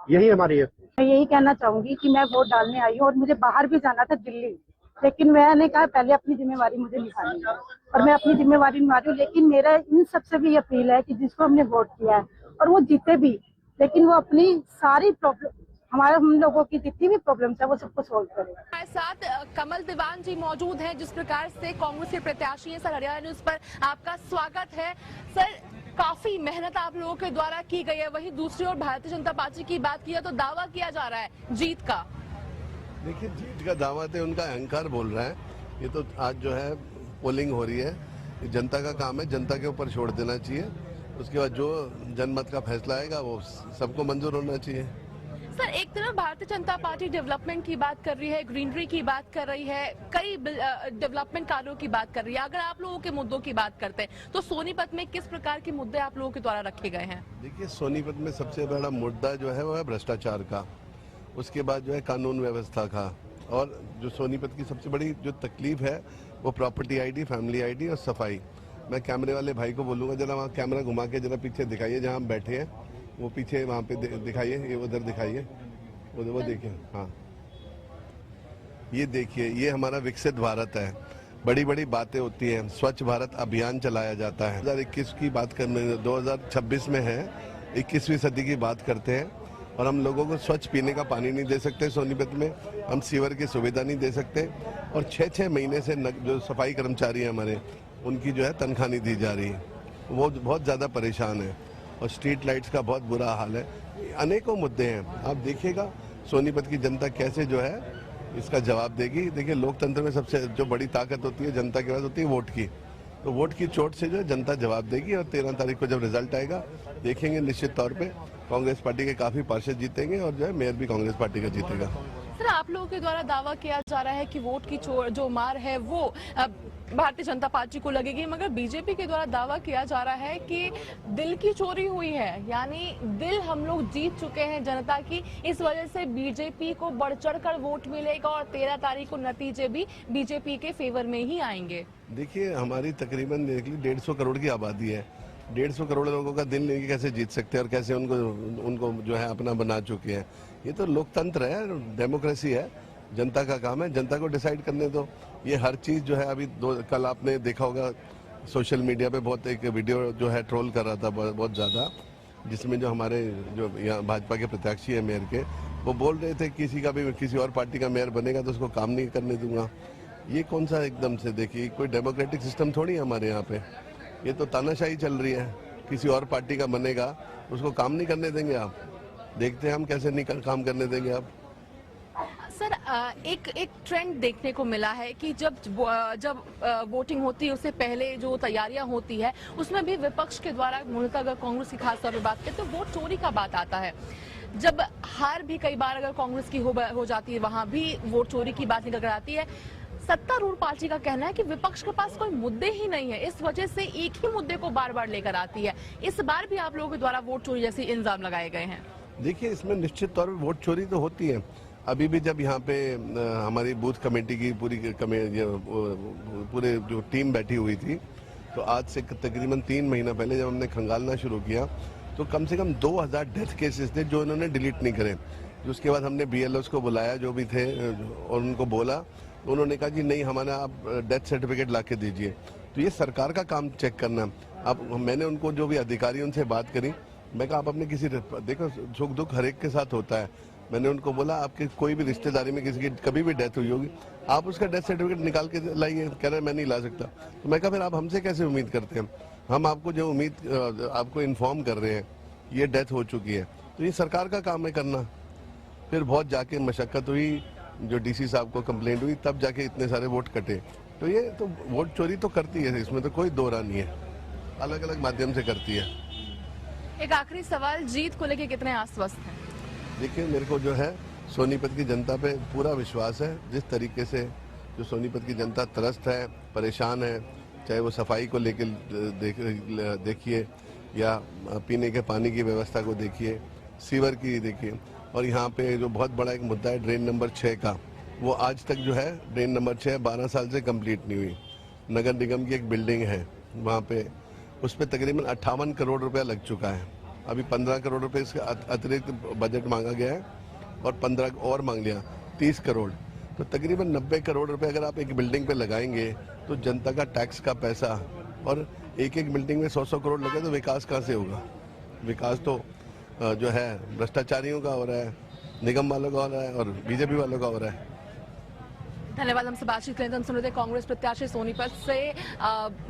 यही हमारी है। मैं यही कहना चाहूंगी कि मैं वोट डालने आई हूँ और मुझे बाहर भी जाना था दिल्ली, लेकिन मैंने कहा पहले अपनी जिम्मेवारी मुझे निभानी है और मैं अपनी जिम्मेवारी निभा रही हूँ। लेकिन मेरा इन सबसे भी अपील है कि जिसको हमने वोट किया है और वो जीते भी, लेकिन वो अपनी सारी प्रॉब्लम हम लोगों की जितनी भी प्रॉब्लम्स है वो सबको सोल्व करें। हमारे साथ कमल दीवान जी मौजूद हैं, जिस प्रकार से कांग्रेस के प्रत्याशी हैं। सर, हरियाणा न्यूज पर आपका स्वागत है। सर, काफी मेहनत आप लोगों के द्वारा की गई है, वहीं दूसरी ओर भारतीय जनता पार्टी की बात किया तो दावा किया जा रहा है जीत का। देखिए, जीत का दावा है, उनका अहंकार बोल रहा है। ये तो आज जो है पोलिंग हो रही है, ये जनता का काम है, जनता के ऊपर छोड़ देना चाहिए। उसके बाद जो जनमत का फैसला आएगा वो सबको मंजूर होना चाहिए। सर, एक तरफ भारतीय जनता पार्टी डेवलपमेंट की बात कर रही है, ग्रीनरी की बात कर रही है, कई डेवलपमेंट कार्यों की बात कर रही है। अगर आप लोगों के मुद्दों की बात करते हैं तो सोनीपत में किस प्रकार के मुद्दे आप लोगों के द्वारा रखे गए हैं? देखिए, सोनीपत में सबसे बड़ा मुद्दा जो है वो है भ्रष्टाचार का, उसके बाद जो है कानून व्यवस्था का, और जो सोनीपत की सबसे बड़ी जो तकलीफ है वो प्रॉपर्टी आईडी, फैमिली आईडी और सफाई। मैं कैमरे वाले भाई को बोलूँगा जरा वहाँ कैमरा घुमा के जरा पीछे दिखाइए, जहाँ हम बैठे हैं वो पीछे वहाँ पे दिखाइए, ये उधर दिखाइए, वो देखिए। हाँ, ये देखिए, ये हमारा विकसित भारत है। बड़ी बड़ी बातें होती हैं, स्वच्छ भारत अभियान चलाया जाता है। 2021 की बात करने 2026 में है, 21वीं सदी की बात करते हैं और हम लोगों को स्वच्छ पीने का पानी नहीं दे सकते सोनीपत में, हम सीवर की सुविधा नहीं दे सकते और 6-6 महीने से जो सफाई कर्मचारी हैं हमारे, उनकी जो है तनख्वाह नहीं दी जा रही है। वो बहुत ज़्यादा परेशान है और स्ट्रीट लाइट्स का बहुत बुरा हाल है। अनेकों मुद्दे हैं, आप देखिएगा सोनीपत की जनता कैसे जो है इसका जवाब देगी। देखिए, लोकतंत्र में सबसे जो बड़ी ताकत होती है जनता के पास होती है वोट की, तो वोट की चोट से जो है जनता जवाब देगी और 13 तारीख को जब रिजल्ट आएगा देखेंगे निश्चित तौर पे कांग्रेस पार्टी के काफी पार्षद जीतेंगे और जो है मेयर भी कांग्रेस पार्टी का जीतेगा। सर, आप लोगों के द्वारा दावा किया जा रहा है कि वोट की जो मार है वो भारतीय जनता पार्टी को लगेगी, मगर बीजेपी के द्वारा दावा किया जा रहा है कि दिल की चोरी हुई है, यानी दिल हम लोग जीत चुके हैं जनता की, इस वजह से बीजेपी को बढ़ चढ़ कर वोट मिलेगा और 13 तारीख को नतीजे भी बीजेपी के फेवर में ही आएंगे। देखिए, हमारी तकरीबन 150 करोड़ की आबादी है, 150 करोड़ लोगों का दिल लेके कैसे जीत सकते हैं और कैसे उनको जो है अपना बना चुके हैं। ये तो लोकतंत्र है, डेमोक्रेसी है, जनता का काम है, जनता को डिसाइड करने दो। ये हर चीज जो है अभी कल आपने देखा होगा सोशल मीडिया पे बहुत एक वीडियो जो है ट्रोल कर रहा था बहुत ज्यादा, जिसमें जो हमारे जो यहाँ भाजपा के प्रत्याशी है मेयर के, वो बोल रहे थे किसी का भी किसी और पार्टी का मेयर बनेगा तो उसको काम नहीं करने दूंगा। ये कौन सा एकदम से, देखिए कोई डेमोक्रेटिक सिस्टम थोड़ी है हमारे यहाँ पे, ये तो तानाशाही चल रही है। किसी और पार्टी का बनेगा उसको काम नहीं करने देंगे आप, देखते हैं हम कैसे नहीं काम करने देंगे आप। सर, एक ट्रेंड देखने को मिला है कि जब वोटिंग होती है उससे पहले जो तैयारियां होती है उसमें भी विपक्ष के द्वारा, मूलतः अगर कांग्रेस की खास तौर पर बात करें तो वोट चोरी का बात आता है। जब हार भी कई बार अगर कांग्रेस की हो जाती है वहां भी वोट चोरी की बात निकल कर आती है। सत्तारूढ़ पार्टी का कहना है कि विपक्ष के पास कोई मुद्दे ही नहीं है, इस वजह से एक ही मुद्दे को बार बार लेकर आती है। इस बार भी आप लोगों के द्वारा वोट चोरी जैसे इल्जाम लगाए गए हैं। देखिए, इसमें निश्चित तौर पर वोट चोरी तो होती है। अभी भी जब यहाँ पे हमारी बूथ कमेटी की पूरे जो टीम बैठी हुई थी, तो आज से तकरीबन 3 महीना पहले जब हमने खंगालना शुरू किया तो कम से कम 2000 डेथ केसेस थे जो इन्होंने डिलीट नहीं करे। उसके बाद हमने BLOs को बुलाया जो भी थे और उनको बोला, तो उन्होंने कहा कि नहीं, हमारा आप डेथ सर्टिफिकेट ला के दीजिए। तो ये सरकार का काम चेक करना। अब मैंने उनको जो भी अधिकारी उनसे बात करी, मैं कहा आप अपने किसी, देखो सुख दुख हर एक के साथ होता है, मैंने उनको बोला आपके कोई भी रिश्तेदारी में किसी की कभी भी डेथ हुई होगी, आप उसका डेथ सर्टिफिकेट निकाल के लाइए। कह रहे मैं नहीं ला सकता। तो मैं कहा फिर आप हमसे कैसे उम्मीद करते हैं? हम आपको जो आपको इन्फॉर्म कर रहे हैं ये डेथ हो चुकी है, तो ये सरकार का काम है करना। फिर बहुत जाके मशक्कत हुई, जो डीसी साहब को कंप्लेंट हुई, तब जाके इतने सारे वोट कटे। तो ये तो वोट चोरी तो करती है, इसमें तो कोई दो राय नहीं है, अलग अलग माध्यम से करती है। एक आखिरी सवाल, जीत को लेकर कितने आश्वस्त हैं? देखिए, मेरे को जो है सोनीपत की जनता पे पूरा विश्वास है। जिस तरीके से जो सोनीपत की जनता त्रस्त है, परेशान है, चाहे वो सफाई को लेकर देखिए या पीने के पानी की व्यवस्था को देखिए, सीवर की देखिए, और यहाँ पे जो बहुत बड़ा एक मुद्दा है ड्रेन नंबर 6 का, वो आज तक जो है ड्रेन नंबर 6 12 साल से कंप्लीट नहीं हुई। नगर निगम की एक बिल्डिंग है वहाँ पे, उस पर तकरीबन 58 करोड़ रुपया लग चुका है। अभी 15 करोड़ रुपए इसका अतिरिक्त बजट मांगा गया है और 15 और मांग लिया, 30 करोड़। तो तकरीबन 90 करोड़ रुपए अगर आप एक बिल्डिंग पे लगाएंगे तो जनता का टैक्स का पैसा, और एक एक बिल्डिंग में 100-100 करोड़ लगे तो विकास कहाँ से होगा? विकास तो जो है भ्रष्टाचारियों का हो रहा है, निगम वालों का हो रहा है और बीजेपी वालों का हो रहा है। धन्यवाद। हमसे बातचीत करें तो हम सुन रहे थे कांग्रेस प्रत्याशी सोनीपत से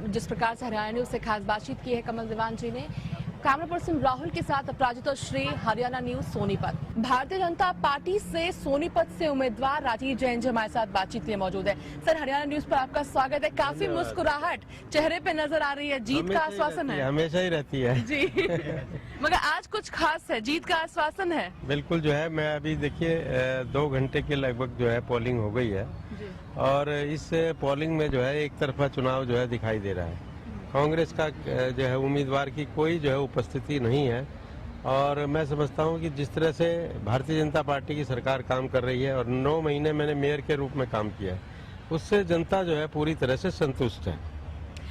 जिस प्रकार से हरियाणा न्यूज से खास बातचीत की है कमल दीवान जी ने। कैमरा पर्सन राहुल के साथ अपराजिता श्री, हरियाणा न्यूज, सोनीपत। भारतीय जनता पार्टी से सोनीपत से उम्मीदवार राजीव जैन जी हमारे साथ बातचीत के लिए मौजूद है। सर, हरियाणा न्यूज पर आपका स्वागत है। काफी मुस्कुराहट चेहरे पे नजर आ रही है, जीत का आश्वासन है? हमेशा ही रहती है जी मगर आज कुछ खास है, जीत का आश्वासन है? बिल्कुल जो है, मैं अभी देखिए 2 घंटे के लगभग जो है पोलिंग हो गई है और इस पोलिंग में जो है एक तरफा चुनाव जो है दिखाई दे रहा है। कांग्रेस का जो है उम्मीदवार की कोई जो है उपस्थिति नहीं है और मैं समझता हूं कि जिस तरह से भारतीय जनता पार्टी की सरकार काम कर रही है और 9 महीने मैंने मेयर के रूप में काम किया है, उससे जनता जो है पूरी तरह से संतुष्ट है।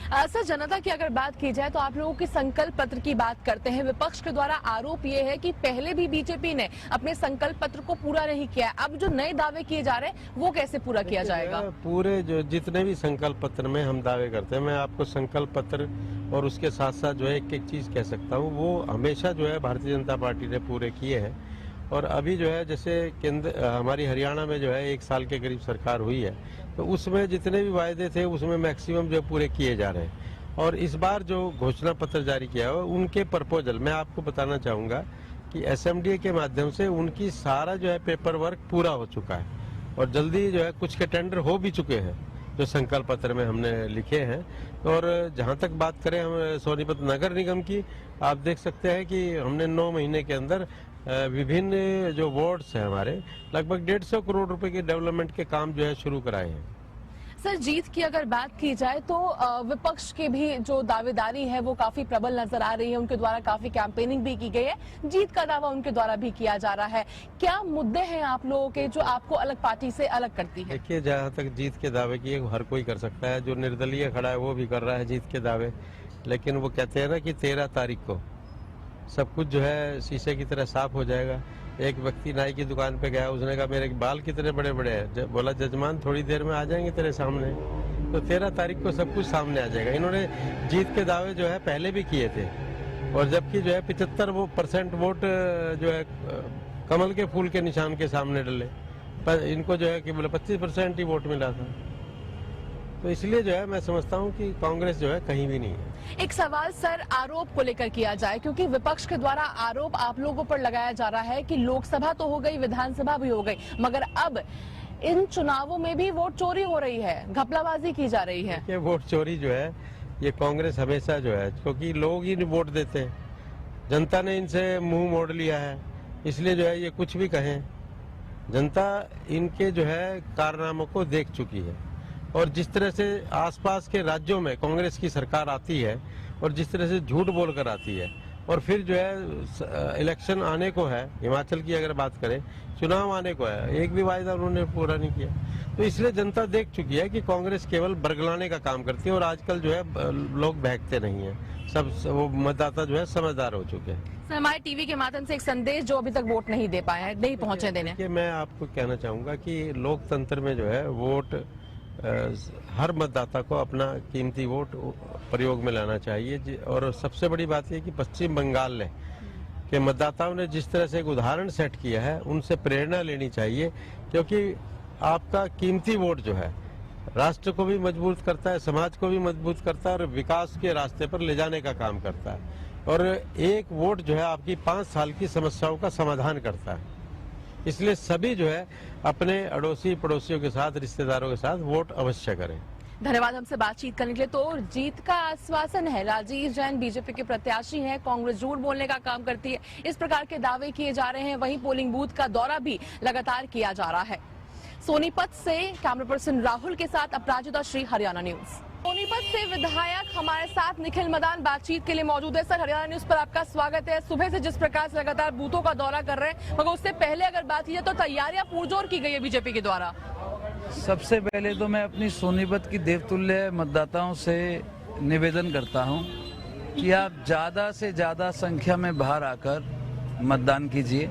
सर, जनता की अगर बात की जाए तो आप लोगों के संकल्प पत्र की बात करते हैं। विपक्ष के द्वारा आरोप ये है कि पहले भी बीजेपी ने अपने संकल्प पत्र को पूरा नहीं किया, अब जो नए दावे किए जा रहे हैं वो कैसे पूरा किया जाएगा? पूरे जो जितने भी संकल्प पत्र में हम दावे करते हैं, मैं आपको संकल्प पत्र और उसके साथ साथ जो है एक चीज कह सकता हूँ, वो हमेशा जो है भारतीय जनता पार्टी ने पूरे किए हैं। और अभी जो है जैसे केंद्र हमारी हरियाणा में जो है 1 साल के करीब सरकार हुई है, तो उसमें जितने भी वायदे थे उसमें मैक्सिमम जो पूरे किए जा रहे हैं। और इस बार जो घोषणा पत्र जारी किया है उनके प्रपोजल मैं आपको बताना चाहूँगा कि एसएमडीए के माध्यम से उनकी सारा जो है पेपर वर्क पूरा हो चुका है और जल्दी जो है कुछ के टेंडर हो भी चुके हैं जो संकल्प पत्र में हमने लिखे हैं। और जहाँ तक बात करें हम सोनीपत नगर निगम की, आप देख सकते हैं कि हमने 9 महीने के अंदर विभिन्न जो वार्ड्स हैं हमारे, लगभग 150 करोड़ रुपए के डेवलपमेंट के काम जो है शुरू कराए हैं। सर, जीत की अगर बात की जाए तो विपक्ष की भी जो दावेदारी है वो काफी प्रबल नजर आ रही है। उनके द्वारा काफी कैंपेनिंग भी की गई है, जीत का दावा उनके द्वारा भी किया जा रहा है। क्या मुद्दे हैं आप लोगों के जो आपको अलग पार्टी से अलग करती है? देखिए, जहाँ तक जीत के दावे की हर कोई कर सकता है, जो निर्दलीय खड़ा है वो भी कर रहा है जीत के दावे, लेकिन वो कहते हैं ना कि 13 तारीख को सब कुछ जो है शीशे की तरह साफ हो जाएगा। एक व्यक्ति नाई की दुकान पे गया, उसने कहा मेरे बाल कितने बड़े बड़े हैं, बोला जजमान थोड़ी देर में आ जाएंगे तेरे सामने। तो 13 तारीख को सब कुछ सामने आ जाएगा। इन्होंने जीत के दावे जो है पहले भी किए थे और जबकि जो है 75% वोट जो है कमल के फूल के निशान के सामने डले, पर इनको जो है कि बोले 25% ही वोट मिला था। तो इसलिए जो है मैं समझता हूं कि कांग्रेस जो है कहीं भी नहीं है। एक सवाल सर आरोप को लेकर किया जाए, क्योंकि विपक्ष के द्वारा आरोप आप लोगों पर लगाया जा रहा है कि लोकसभा तो हो गई, विधानसभा भी हो गई, मगर अब इन चुनावों में भी वोट चोरी हो रही है, घपलाबाजी की जा रही है। ये वोट चोरी जो है ये कांग्रेस हमेशा जो है, क्योंकि लोग ही वोट देते हैं, जनता ने इनसे मुंह मोड़ लिया है, इसलिए जो है ये कुछ भी कहें, जनता इनके जो है कारनामों को देख चुकी है। और जिस तरह से आसपास के राज्यों में कांग्रेस की सरकार आती है और जिस तरह से झूठ बोलकर आती है और फिर जो है इलेक्शन आने को है, हिमाचल की अगर बात करें चुनाव आने को है, एक भी वायदा उन्होंने पूरा नहीं किया। तो इसलिए जनता देख चुकी है कि कांग्रेस केवल बरगलाने का काम करती है और आजकल जो है लोग बहकते नहीं है, सब वो मतदाता जो है समझदार हो चुके हैं। सर, हमारे टीवी के माध्यम से एक संदेश जो अभी तक वोट नहीं दे पाए हैं, नहीं पहुंचे देने। मैं आपको कहना चाहूंगा कि लोकतंत्र में जो है वोट हर मतदाता को अपना कीमती वोट प्रयोग में लाना चाहिए। और सबसे बड़ी बात यह कि पश्चिम बंगाल के मतदाताओं ने जिस तरह से एक उदाहरण सेट किया है, उनसे प्रेरणा लेनी चाहिए, क्योंकि आपका कीमती वोट जो है राष्ट्र को भी मजबूत करता है, समाज को भी मजबूत करता है और विकास के रास्ते पर ले जाने का काम करता है। और एक वोट जो है आपकी 5 साल की समस्याओं का समाधान करता है। इसलिए सभी जो है अपने अड़ोसी पड़ोसियों के साथ, रिश्तेदारों के साथ वोट अवश्य करें। धन्यवाद हमसे बातचीत करने के लिए। तो जीत का आश्वासन है, राजीव जैन बीजेपी के प्रत्याशी हैं, कांग्रेस झूठ बोलने का काम करती है, इस प्रकार के दावे किए जा रहे हैं। वहीं पोलिंग बूथ का दौरा भी लगातार किया जा रहा है। सोनीपत से कैमरा पर्सन राहुल के साथ अपराजिता श्री, हरियाणा न्यूज। सोनीपत से विधायक हमारे साथ निखिल मदान बातचीत के लिए मौजूद है। सर, हरियाणा न्यूज पर आपका स्वागत है। सुबह से जिस प्रकार से लगातार बूथों का दौरा कर रहे हैं, मगर उससे पहले अगर बात की जाए तो तैयारियां पुरजोर की गई है बीजेपी के द्वारा। सबसे पहले तो मैं अपनी सोनीपत की देवतुल्य मतदाताओं से निवेदन करता हूं कि आप ज्यादा से ज्यादा संख्या में बाहर आकर मतदान कीजिए,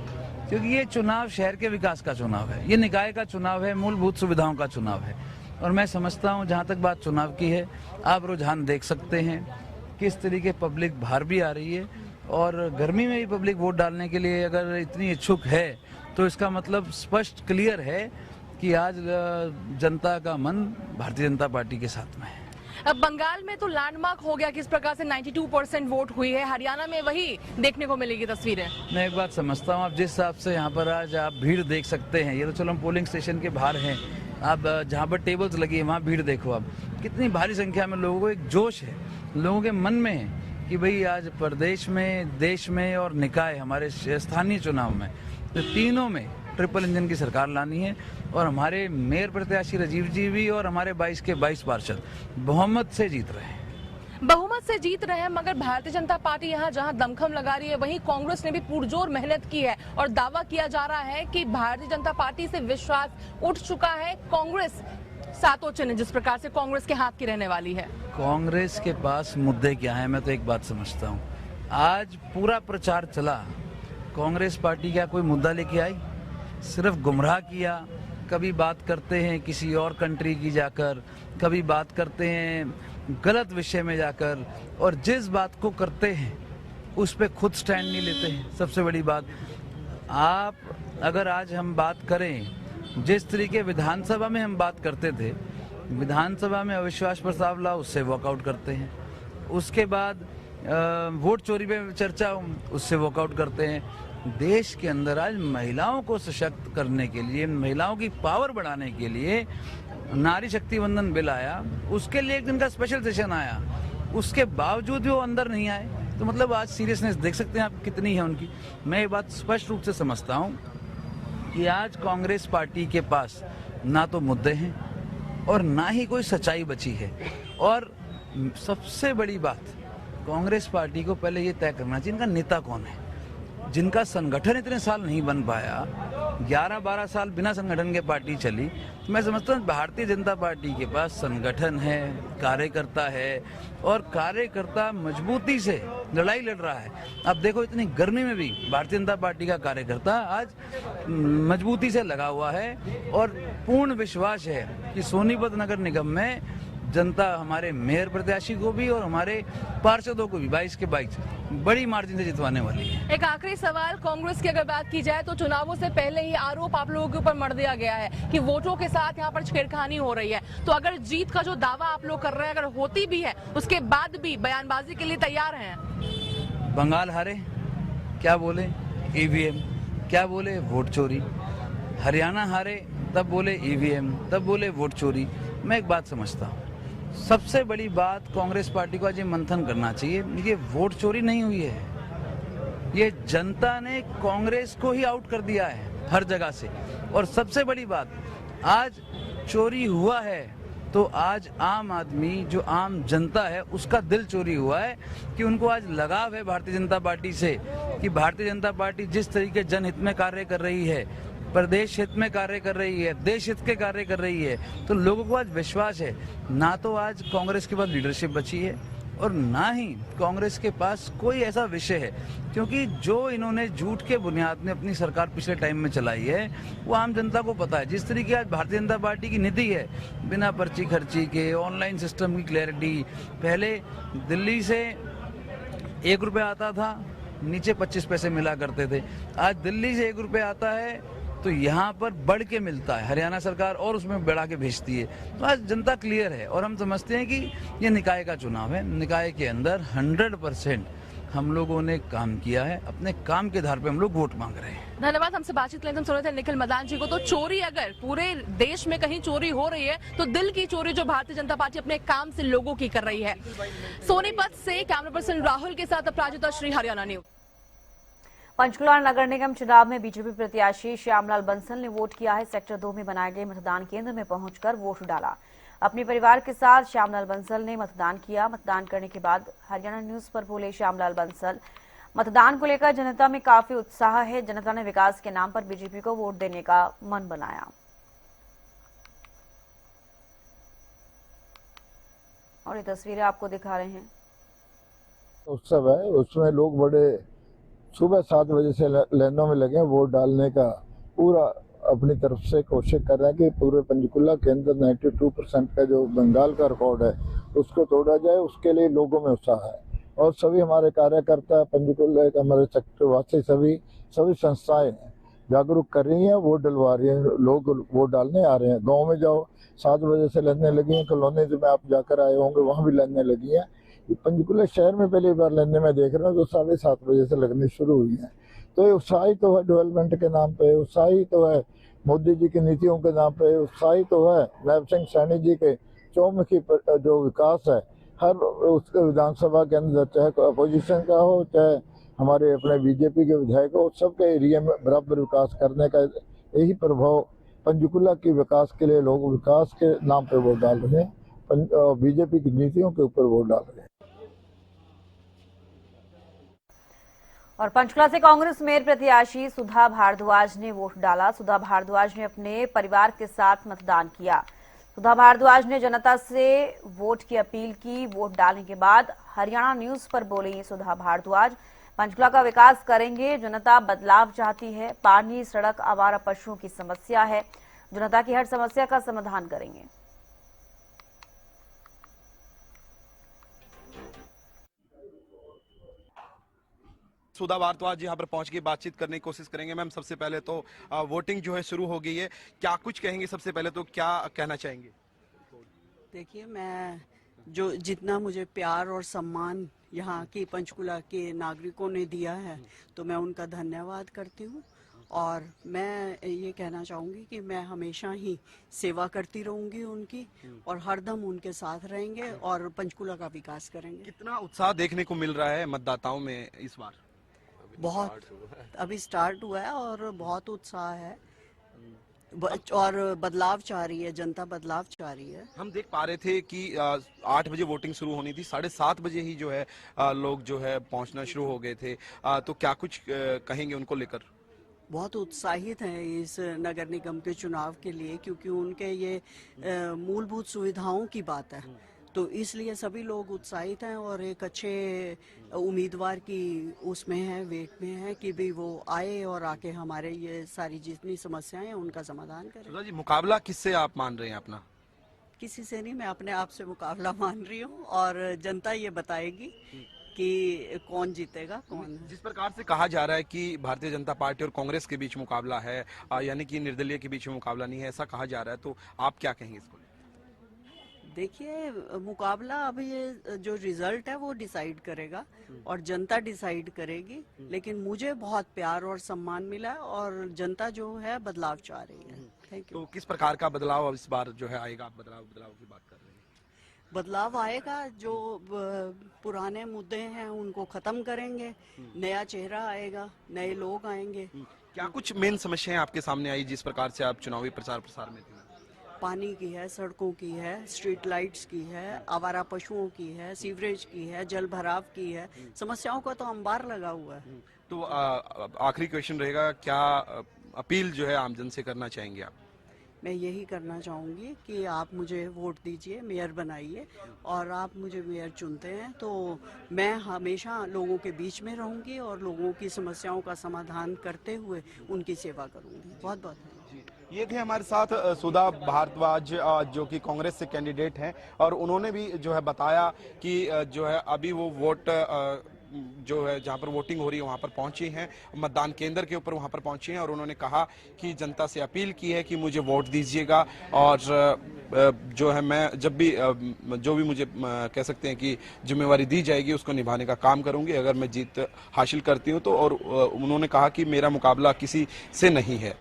क्योंकि ये चुनाव शहर के विकास का चुनाव है, ये निकाय का चुनाव है, मूलभूत सुविधाओं का चुनाव है। और मैं समझता हूं, जहां तक बात चुनाव की है, आप रुझान देख सकते हैं किस तरीके पब्लिक बाहर भी आ रही है, और गर्मी में भी पब्लिक वोट डालने के लिए अगर इतनी इच्छुक है तो इसका मतलब स्पष्ट क्लियर है कि आज जनता का मन भारतीय जनता पार्टी के साथ में है। अब बंगाल में तो लैंडमार्क हो गया, किस प्रकार से 92% वोट हुई है, हरियाणा में वही देखने को मिलेगी तस्वीरें। मैं एक बात समझता हूँ, आप जिस हिसाब से यहाँ पर आज आप भीड़ देख सकते हैं, ये तो चलो हम पोलिंग स्टेशन के बाहर हैं, आप जहाँ पर टेबल्स लगी है वहाँ भीड़ देखो, आप कितनी भारी संख्या में लोगों को एक जोश है, लोगों के मन में है कि भाई आज प्रदेश में, देश में और निकाय हमारे स्थानीय चुनाव में, तो तीनों में ट्रिपल इंजन की सरकार लानी है। और हमारे मेयर प्रत्याशी राजीव जी भी और हमारे 22 के 22 पार्षद बहुमत से जीत रहे हैं। बहुमत से जीत रहे हैं, मगर भारतीय जनता पार्टी यहाँ जहाँ दमखम लगा रही है, वहीं कांग्रेस ने भी पुरजोर मेहनत की है और दावा किया जा रहा है कि भारतीय जनता पार्टी से विश्वास उठ चुका है। कांग्रेस सातों चिन्ह जिस प्रकार से कांग्रेस के हाथ की रहने वाली है। कांग्रेस के पास मुद्दे क्या है, मैं तो एक बात समझता हूँ, आज पूरा प्रचार चला, कांग्रेस पार्टी क्या कोई मुद्दा लेके आई? सिर्फ गुमराह किया। कभी बात करते हैं किसी और कंट्री की जाकर, कभी बात करते हैं गलत विषय में जाकर, और जिस बात को करते हैं उस पे खुद स्टैंड नहीं लेते हैं। सबसे बड़ी बात, आप अगर आज हम बात करें जिस तरीके विधानसभा में हम बात करते थे, विधानसभा में अविश्वास प्रस्ताव लाओ, उससे वॉकआउट करते हैं। उसके बाद वोट चोरी पे चर्चा, उससे वॉकआउट करते हैं। देश के अंदर आज महिलाओं को सशक्त करने के लिए, महिलाओं की पावर बढ़ाने के लिए नारी शक्ति वंदन बिल आया, उसके लिए एक दिन का स्पेशल सेशन आया, उसके बावजूद भी वो अंदर नहीं आए। तो मतलब आज सीरियसनेस देख सकते हैं आप कितनी है उनकी। मैं ये बात स्पष्ट रूप से समझता हूँ कि आज कांग्रेस पार्टी के पास ना तो मुद्दे हैं और ना ही कोई सच्चाई बची है। और सबसे बड़ी बात, कांग्रेस पार्टी को पहले ये तय करना चाहिए इनका नेता कौन है, जिनका संगठन इतने साल नहीं बन पाया, 11-12 साल बिना संगठन के पार्टी चली। तो मैं समझता हूँ भारतीय जनता पार्टी के पास संगठन है, कार्यकर्ता है, और कार्यकर्ता मजबूती से लड़ाई लड़ रहा है। अब देखो इतनी गर्मी में भी भारतीय जनता पार्टी का कार्यकर्ता आज मजबूती से लगा हुआ है, और पूर्ण विश्वास है कि सोनीपत नगर निगम में जनता हमारे मेयर प्रत्याशी को भी और हमारे पार्षदों को भी 22 के 22 बड़ी मार्जिन से जितवाने वाली है। एक आखिरी सवाल, कांग्रेस की अगर बात की जाए तो चुनावों से पहले ही आरोप आप लोगों के ऊपर मढ़ दिया गया है कि वोटों के साथ यहाँ पर छेड़खानी हो रही है। तो अगर जीत का जो दावा आप लोग कर रहे हैं, अगर होती भी है, उसके बाद भी बयानबाजी के लिए तैयार हैं? बंगाल हारे, क्या बोले? ईवीएम। क्या बोले? वोट चोरी। हरियाणा हारे, तब बोले ईवीएम, तब बोले वोट चोरी। मैं एक बात समझता हूँ, सबसे बड़ी बात कांग्रेस पार्टी को आज ये मंथन करना चाहिए, ये वोट चोरी नहीं हुई है, ये जनता ने कांग्रेस को ही आउट कर दिया है हर जगह से। और सबसे बड़ी बात, आज चोरी हुआ है तो आज आम आदमी, जो आम जनता है, उसका दिल चोरी हुआ है कि उनको आज लगाव है भारतीय जनता पार्टी से, कि भारतीय जनता पार्टी जिस तरीके जनहित में कार्य कर रही है, प्रदेश हित में कार्य कर रही है, देश हित के कार्य कर रही है, तो लोगों को आज विश्वास है। ना तो आज कांग्रेस के पास लीडरशिप बची है और ना ही कांग्रेस के पास कोई ऐसा विषय है, क्योंकि जो इन्होंने झूठ के बुनियाद में अपनी सरकार पिछले टाइम में चलाई है वो आम जनता को पता है। जिस तरीके आज भारतीय जनता पार्टी की नीति है, बिना पर्ची खर्ची के ऑनलाइन सिस्टम की क्लैरिटी, पहले दिल्ली से 1 रुपया आता था, नीचे 25 पैसे मिला करते थे, आज दिल्ली से 1 रुपया आता है तो यहाँ पर बढ़ के मिलता है, हरियाणा सरकार और उसमें बढ़ा के भेजती है। तो आज जनता क्लियर है और हम समझते हैं कि ये निकाय का चुनाव है, निकाय के अंदर 100% हम लोगों ने काम किया है, अपने काम के आधार पे हम लोग वोट मांग रहे हैं। धन्यवाद। हमसे बातचीत के लिए हम सुन रहे थे निखिल मदान जी को। तो चोरी, अगर पूरे देश में कहीं चोरी हो रही है तो दिल की चोरी जो भारतीय जनता पार्टी अपने काम से लोगों की कर रही है। सोनीपत से कैमरा पर्सन राहुल के साथ अपराजिता श्री, हरियाणा न्यूज। पंचकुला नगर निगम चुनाव में बीजेपी प्रत्याशी श्यामलाल बंसल ने वोट किया है। सेक्टर 2 में बनाए गए मतदान केंद्र में पहुंचकर वोट डाला। अपने परिवार के साथ श्यामलाल बंसल ने मतदान किया। मतदान करने के बाद हरियाणा न्यूज पर बोले श्यामलाल बंसल, मतदान को लेकर जनता में काफी उत्साह है। जनता ने विकास के नाम पर बीजेपी को वोट देने का मन बनाया। और ये तस्वीरें आपको दिखा रहे हैं। उत्सव है, उसमें लोग बड़े सुबह 7 बजे से लाइनों में लगे वोट डालने का। पूरा अपनी तरफ से कोशिश कर रहे हैं कि पूरे पंचकुला के अंदर 92% का जो बंगाल का रिकॉर्ड है उसको तोड़ा जाए। उसके लिए लोगों में उत्साह है और सभी हमारे कार्यकर्ता, पंचकुला के हमारे सेक्टर वासी, सभी संस्थाएं जागरूक कर रही हैं, वोट डलवा रही हैं। लोग वोट डालने आ रहे हैं। गाँव में जाओ 7 बजे से लाइनें लगी हैं। कॉलोनी में आप जाकर आए होंगे, वहाँ भी लाइनें लगी हैं। पंचकुला शहर में पहली बार लाइनें मैं देख रहा हूँ जो 7:30 बजे से लगनी शुरू हुई है। तो ये उत्साही तो है डेवलपमेंट के नाम पे, उत्साही तो है मोदी जी की नीतियों के नाम पे, उत्साही तो है नायब सिंह सैनी जी के चौमुखी जो विकास है हर उसके विधानसभा के अंदर, चाहे अपोजिशन का हो चाहे हमारे अपने बीजेपी के विधायक हो, सबके एरिया में बराबर विकास करने का यही प्रभाव पंचकुला की विकास के लिए लोग विकास के नाम पे वोट डाल रहे हैं, बीजेपी की नीतियों के ऊपर वोट डाल रहे हैं। और पंचकुला से कांग्रेस मेयर प्रत्याशी सुधा भारद्वाज ने वोट डाला। सुधा भारद्वाज ने अपने परिवार के साथ मतदान किया। सुधा भारद्वाज ने जनता से वोट की अपील की। वोट डालने के बाद हरियाणा न्यूज पर बोली सुधा भारद्वाज, पंचकुला का विकास करेंगे। जनता बदलाव चाहती है। पानी, सड़क, आवारा पशुओं की समस्या है। जनता की हर समस्या का समाधान करेंगे। सुधा भारद्वाज जी यहाँ पर पहुंच के बातचीत करने की कोशिश करेंगे। मैम, सबसे पहले तो वोटिंग जो है शुरू हो गई है, क्या कुछ कहेंगे? सबसे पहले तो क्या कहना चाहेंगे? देखिए, मैं जो जितना मुझे प्यार और सम्मान यहाँ की पंचकुला के नागरिकों ने दिया है तो मैं उनका धन्यवाद करती हूँ। और मैं ये कहना चाहूँगी कि मैं हमेशा ही सेवा करती रहूँगी उनकी, और हरदम उनके साथ रहेंगे और पंचकुला का विकास करेंगे। कितना उत्साह देखने को मिल रहा है मतदाताओं में इस बार? बहुत, अभी स्टार्ट हुआ है और बहुत उत्साह है और बदलाव चाह रही है जनता, बदलाव चाह रही है। हम देख पा रहे थे कि 8 बजे वोटिंग शुरू होनी थी, 7:30 बजे ही जो है लोग जो है पहुंचना शुरू हो गए थे। तो क्या कुछ कहेंगे उनको लेकर? बहुत उत्साहित हैं इस नगर निगम के चुनाव के लिए, क्योंकि उनके ये मूलभूत सुविधाओं की बात है, तो इसलिए सभी लोग उत्साहित हैं और एक अच्छे उम्मीदवार की उसमें है, वेट में है कि भी वो आए और आके हमारे ये सारी जितनी समस्याएं हैं उनका समाधान करें। जी, मुकाबला किससे आप मान रहे हैं अपना? किसी से नहीं, मैं अपने आप से मुकाबला मान रही हूँ और जनता ये बताएगी कि कौन जीतेगा कौन। जिस प्रकार से कहा जा रहा है कि भारतीय जनता पार्टी और कांग्रेस के बीच मुकाबला है, यानी कि निर्दलीय के बीच में मुकाबला नहीं है, ऐसा कहा जा रहा है, तो आप क्या कहेंगे इसको? देखिए, मुकाबला अभी ये जो रिजल्ट है वो डिसाइड करेगा और जनता डिसाइड करेगी, लेकिन मुझे बहुत प्यार और सम्मान मिला है और जनता जो है बदलाव चाह रही है। Thank you. तो किस प्रकार का बदलाव इस बार जो है आएगा? आप बदलाव की बात कर रहे हैं। बदलाव आएगा, जो पुराने मुद्दे हैं उनको खत्म करेंगे, नया चेहरा आएगा, नए लोग आएंगे। क्या कुछ मेन समस्याएं आपके सामने आई जिस प्रकार से आप चुनावी प्रसार में थे? पानी की है, सड़कों की है, स्ट्रीट लाइट्स की है, आवारा पशुओं की है, सीवरेज की है, जल भराव की है। समस्याओं का तो अंबार लगा हुआ है। तो आखिरी क्वेश्चन रहेगा, क्या अपील जो है आमजन से करना चाहेंगे आप? मैं यही करना चाहूँगी कि आप मुझे वोट दीजिए, मेयर बनाइए, और आप मुझे मेयर चुनते हैं तो मैं हमेशा लोगों के बीच में रहूँगी और लोगों की समस्याओं का समाधान करते हुए उनकी सेवा करूँगी। बहुत बहुत ये थे हमारे साथ सुधा भारद्वाज जो कि कांग्रेस से कैंडिडेट हैं, और उन्होंने भी जो है बताया कि जो है अभी वो वोट जो है जहां पर वोटिंग हो रही है वहां पर पहुंची हैं, मतदान केंद्र के ऊपर वहां पर पहुंची हैं, और उन्होंने कहा कि जनता से अपील की है कि मुझे वोट दीजिएगा और जो है मैं जब भी जो भी मुझे कह सकते हैं कि जिम्मेवारी दी जाएगी उसको निभाने का काम करूंगी अगर मैं जीत हासिल करती हूं तो। और उन्होंने कहा कि मेरा मुकाबला किसी से नहीं है।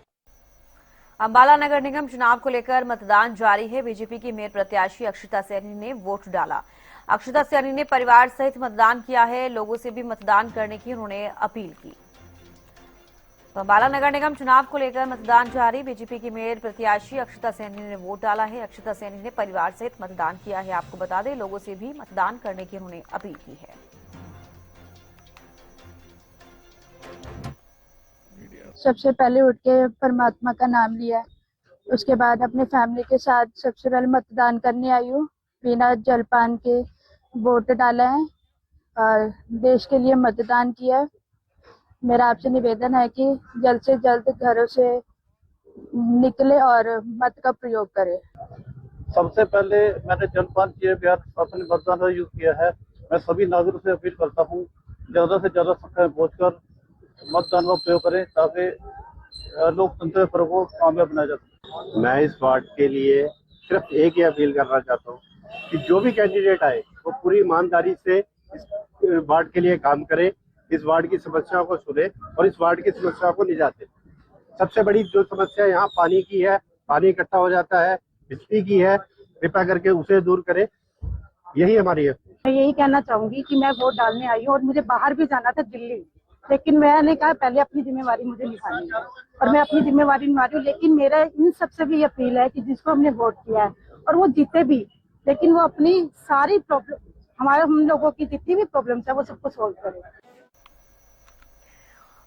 अंबाला नगर निगम चुनाव को लेकर मतदान जारी है। बीजेपी की मेयर प्रत्याशी अक्षिता सैनी ने वोट डाला। अक्षिता सैनी ने परिवार सहित मतदान किया है। लोगों से भी मतदान करने की उन्होंने अपील की। अंबाला नगर निगम चुनाव को लेकर मतदान जारी। बीजेपी की मेयर प्रत्याशी अक्षिता सैनी ने वोट डाला है। अक्षिता सैनी ने परिवार सहित मतदान किया है। आपको बता दें, लोगों से भी मतदान करने की उन्होंने अपील की है। सबसे पहले उठ के परमात्मा का नाम लिया, उसके बाद अपने फैमिली के साथ सबसे पहले मतदान करने आई हूँ। बिना जलपान के वोट डाला है और देश के लिए मतदान किया है। मेरा आपसे निवेदन है कि जल्द से जल्द घरों से निकले और मत का प्रयोग करें। सबसे पहले मैंने जलपान किए बिहार अपने मतदान का यूज किया है। मैं सभी नागरिकों से अपील करता हूँ ज्यादा से ज्यादा संख्या में पहुंचकर मतदान का प्रयोग करें ताकि लोकतंत्र पर्व को कामयाब बनाया जा सके। मैं इस वार्ड के लिए सिर्फ एक ही अपील करना चाहता हूँ कि जो भी कैंडिडेट आए वो पूरी ईमानदारी से इस वार्ड के लिए काम करे, इस वार्ड की समस्याओं को सुने और इस वार्ड की समस्याओं को निजात दे। सबसे बड़ी जो समस्या यहाँ पानी की है, पानी इकट्ठा हो जाता है, बिजली की है, कृपया करके उसे दूर करें। यही हमारी है। मैं यही कहना चाहूंगी कि मैं वोट डालने आई हूँ और मुझे बाहर भी जाना था दिल्ली, लेकिन मैंने कहा पहले अपनी जिम्मेवारी मुझे निभानी है और मैं अपनी जिम्मेवारी निभा रही हूँ। लेकिन मेरा इन सबसे भी अपील है कि जिसको हमने वोट किया है और वो जीते भी, लेकिन वो अपनी सारी प्रॉब्लम हम लोगों की जितनी भी प्रॉब्लम्स है वो सबको सोल्व करे।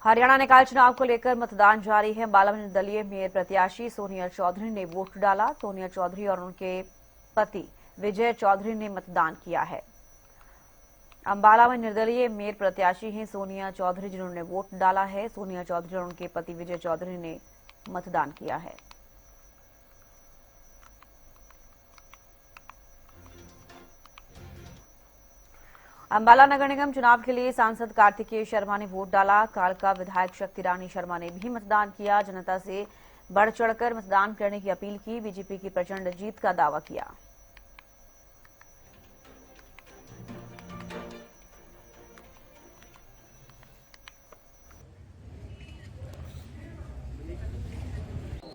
हरियाणा निकाय चुनाव को लेकर मतदान जारी है। अंबाला में निर्दलीय मेयर प्रत्याशी सोनिया चौधरी ने वोट डाला। सोनिया चौधरी और उनके पति विजय चौधरी ने मतदान किया है। अंबाला में निर्दलीय मेयर प्रत्याशी हैं सोनिया चौधरी, जिन्होंने वोट डाला है। सोनिया चौधरी और उनके पति विजय चौधरी ने मतदान किया है। अंबाला नगर निगम चुनाव के लिए सांसद कार्तिकेय शर्मा ने वोट डाला। कालका विधायक शक्ति रानी शर्मा ने भी मतदान किया। जनता से बढ़ चढ़कर मतदान करने की अपील की। बीजेपी की प्रचंड जीत का दावा किया।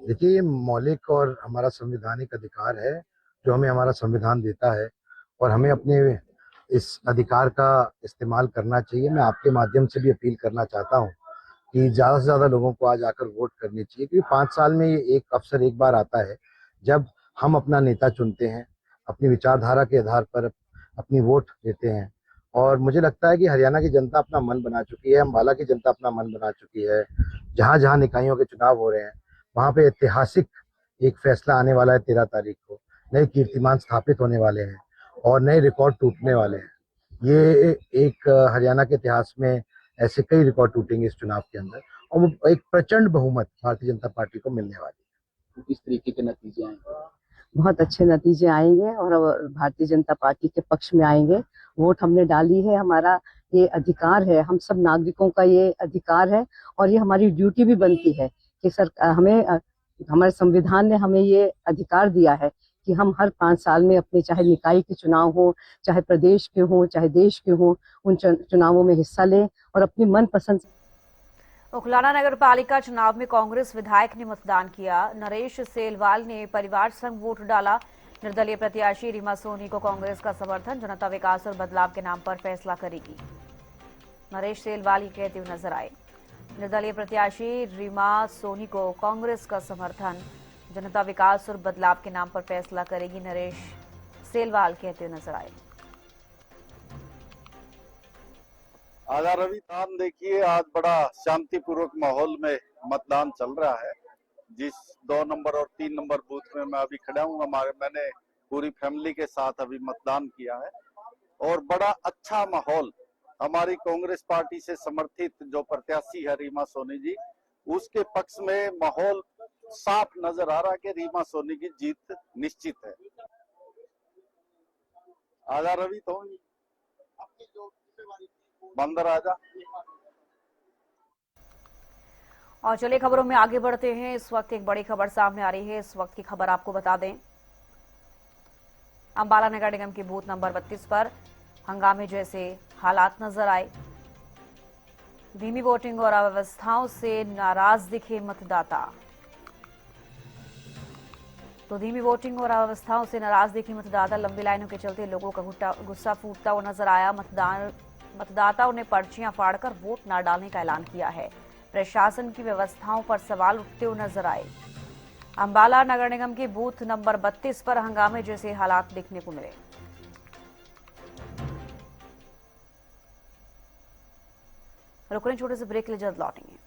देखिए, ये मौलिक और हमारा संवैधानिक अधिकार है जो हमें हमारा संविधान देता है और हमें अपने इस अधिकार का इस्तेमाल करना चाहिए। मैं आपके माध्यम से भी अपील करना चाहता हूं कि ज़्यादा से ज़्यादा लोगों को आज आकर वोट करनी चाहिए, क्योंकि 5 साल में ये एक अवसर एक बार आता है जब हम अपना नेता चुनते हैं, अपनी विचारधारा के आधार पर अपनी वोट देते हैं। और मुझे लगता है कि हरियाणा की जनता अपना मन बना चुकी है, अंबाला की जनता अपना मन बना चुकी है। जहाँ जहाँ निकायों के चुनाव हो रहे हैं वहाँ पे ऐतिहासिक एक फैसला आने वाला है। 13 तारीख को नए कीर्तिमान स्थापित होने वाले हैं और नए रिकॉर्ड टूटने वाले हैं। ये एक हरियाणा के इतिहास में ऐसे कई रिकॉर्ड टूटेंगे इस चुनाव के अंदर और वो एक प्रचंड बहुमत भारतीय जनता पार्टी को मिलने वाली है। किस तरीके के नतीजे आएंगे? बहुत अच्छे नतीजे आएंगे और भारतीय जनता पार्टी के पक्ष में आएंगे। वोट हमने डाली है, हमारा ये अधिकार है, हम सब नागरिकों का ये अधिकार है और ये हमारी ड्यूटी भी बनती है कि हमें हमारे संविधान ने हमें ये अधिकार दिया है कि हम हर 5 साल में अपने चाहे निकाय के चुनाव हो, चाहे प्रदेश के हो, चाहे देश के हो, उन चुनावों में हिस्सा लें और अपनी मनपसंद। उखलाना नगर पालिका चुनाव में कांग्रेस विधायक ने मतदान किया। नरेश सेलवाल ने परिवार संग वोट डाला। निर्दलीय प्रत्याशी रीमा सोनी को कांग्रेस का समर्थन। जनता विकास और बदलाव के नाम पर फैसला करेगी, नरेश सेलवाल ये कहते हुए नजर आए। निर्दलीय प्रत्याशी रीमा सोनी को कांग्रेस का समर्थन। जनता विकास और बदलाव के नाम पर फैसला करेगी, नरेश सेलवाल कहते हुए नजर आए। आजा रविदान देखिए, आज बड़ा शांतिपूर्वक माहौल में मतदान चल रहा है। जिस 2 नंबर और 3 नंबर बूथ में मैं अभी खड़ा हूँ, मैंने पूरी फैमिली के साथ अभी मतदान किया है और बड़ा अच्छा माहौल हमारी कांग्रेस पार्टी से समर्थित जो प्रत्याशी है रीमा सोनी जी, उसके पक्ष में माहौल साफ नजर आ रहा है कि रीमा सोनी की जीत निश्चित है। आजा रवि तो बंदर आजा। और चलिए खबरों में आगे बढ़ते हैं। इस वक्त एक बड़ी खबर सामने आ रही है। इस वक्त की खबर आपको बता दें, अंबाला नगर निगम के बूथ नंबर 32 पर हंगामे जैसे हालात नजर आए। धीमी वोटिंग और अव्यवस्थाओं से नाराज दिखे मतदाता। तो धीमी वोटिंग और अव्यवस्थाओं से नाराज दिखे मतदाता। लंबी लाइनों के चलते लोगों का गुस्सा फूटता हुआ नजर आया। मतदाताओं ने पर्चियां फाड़कर वोट न डालने का ऐलान किया है। प्रशासन की व्यवस्थाओं पर सवाल उठते हुए नजर आए। अंबाला नगर निगम के बूथ नंबर 32 पर हंगामे जैसे हालात देखने को मिले। रुक रहे छोटे से ब्रेक के लिए, जल्द लौटेंगे।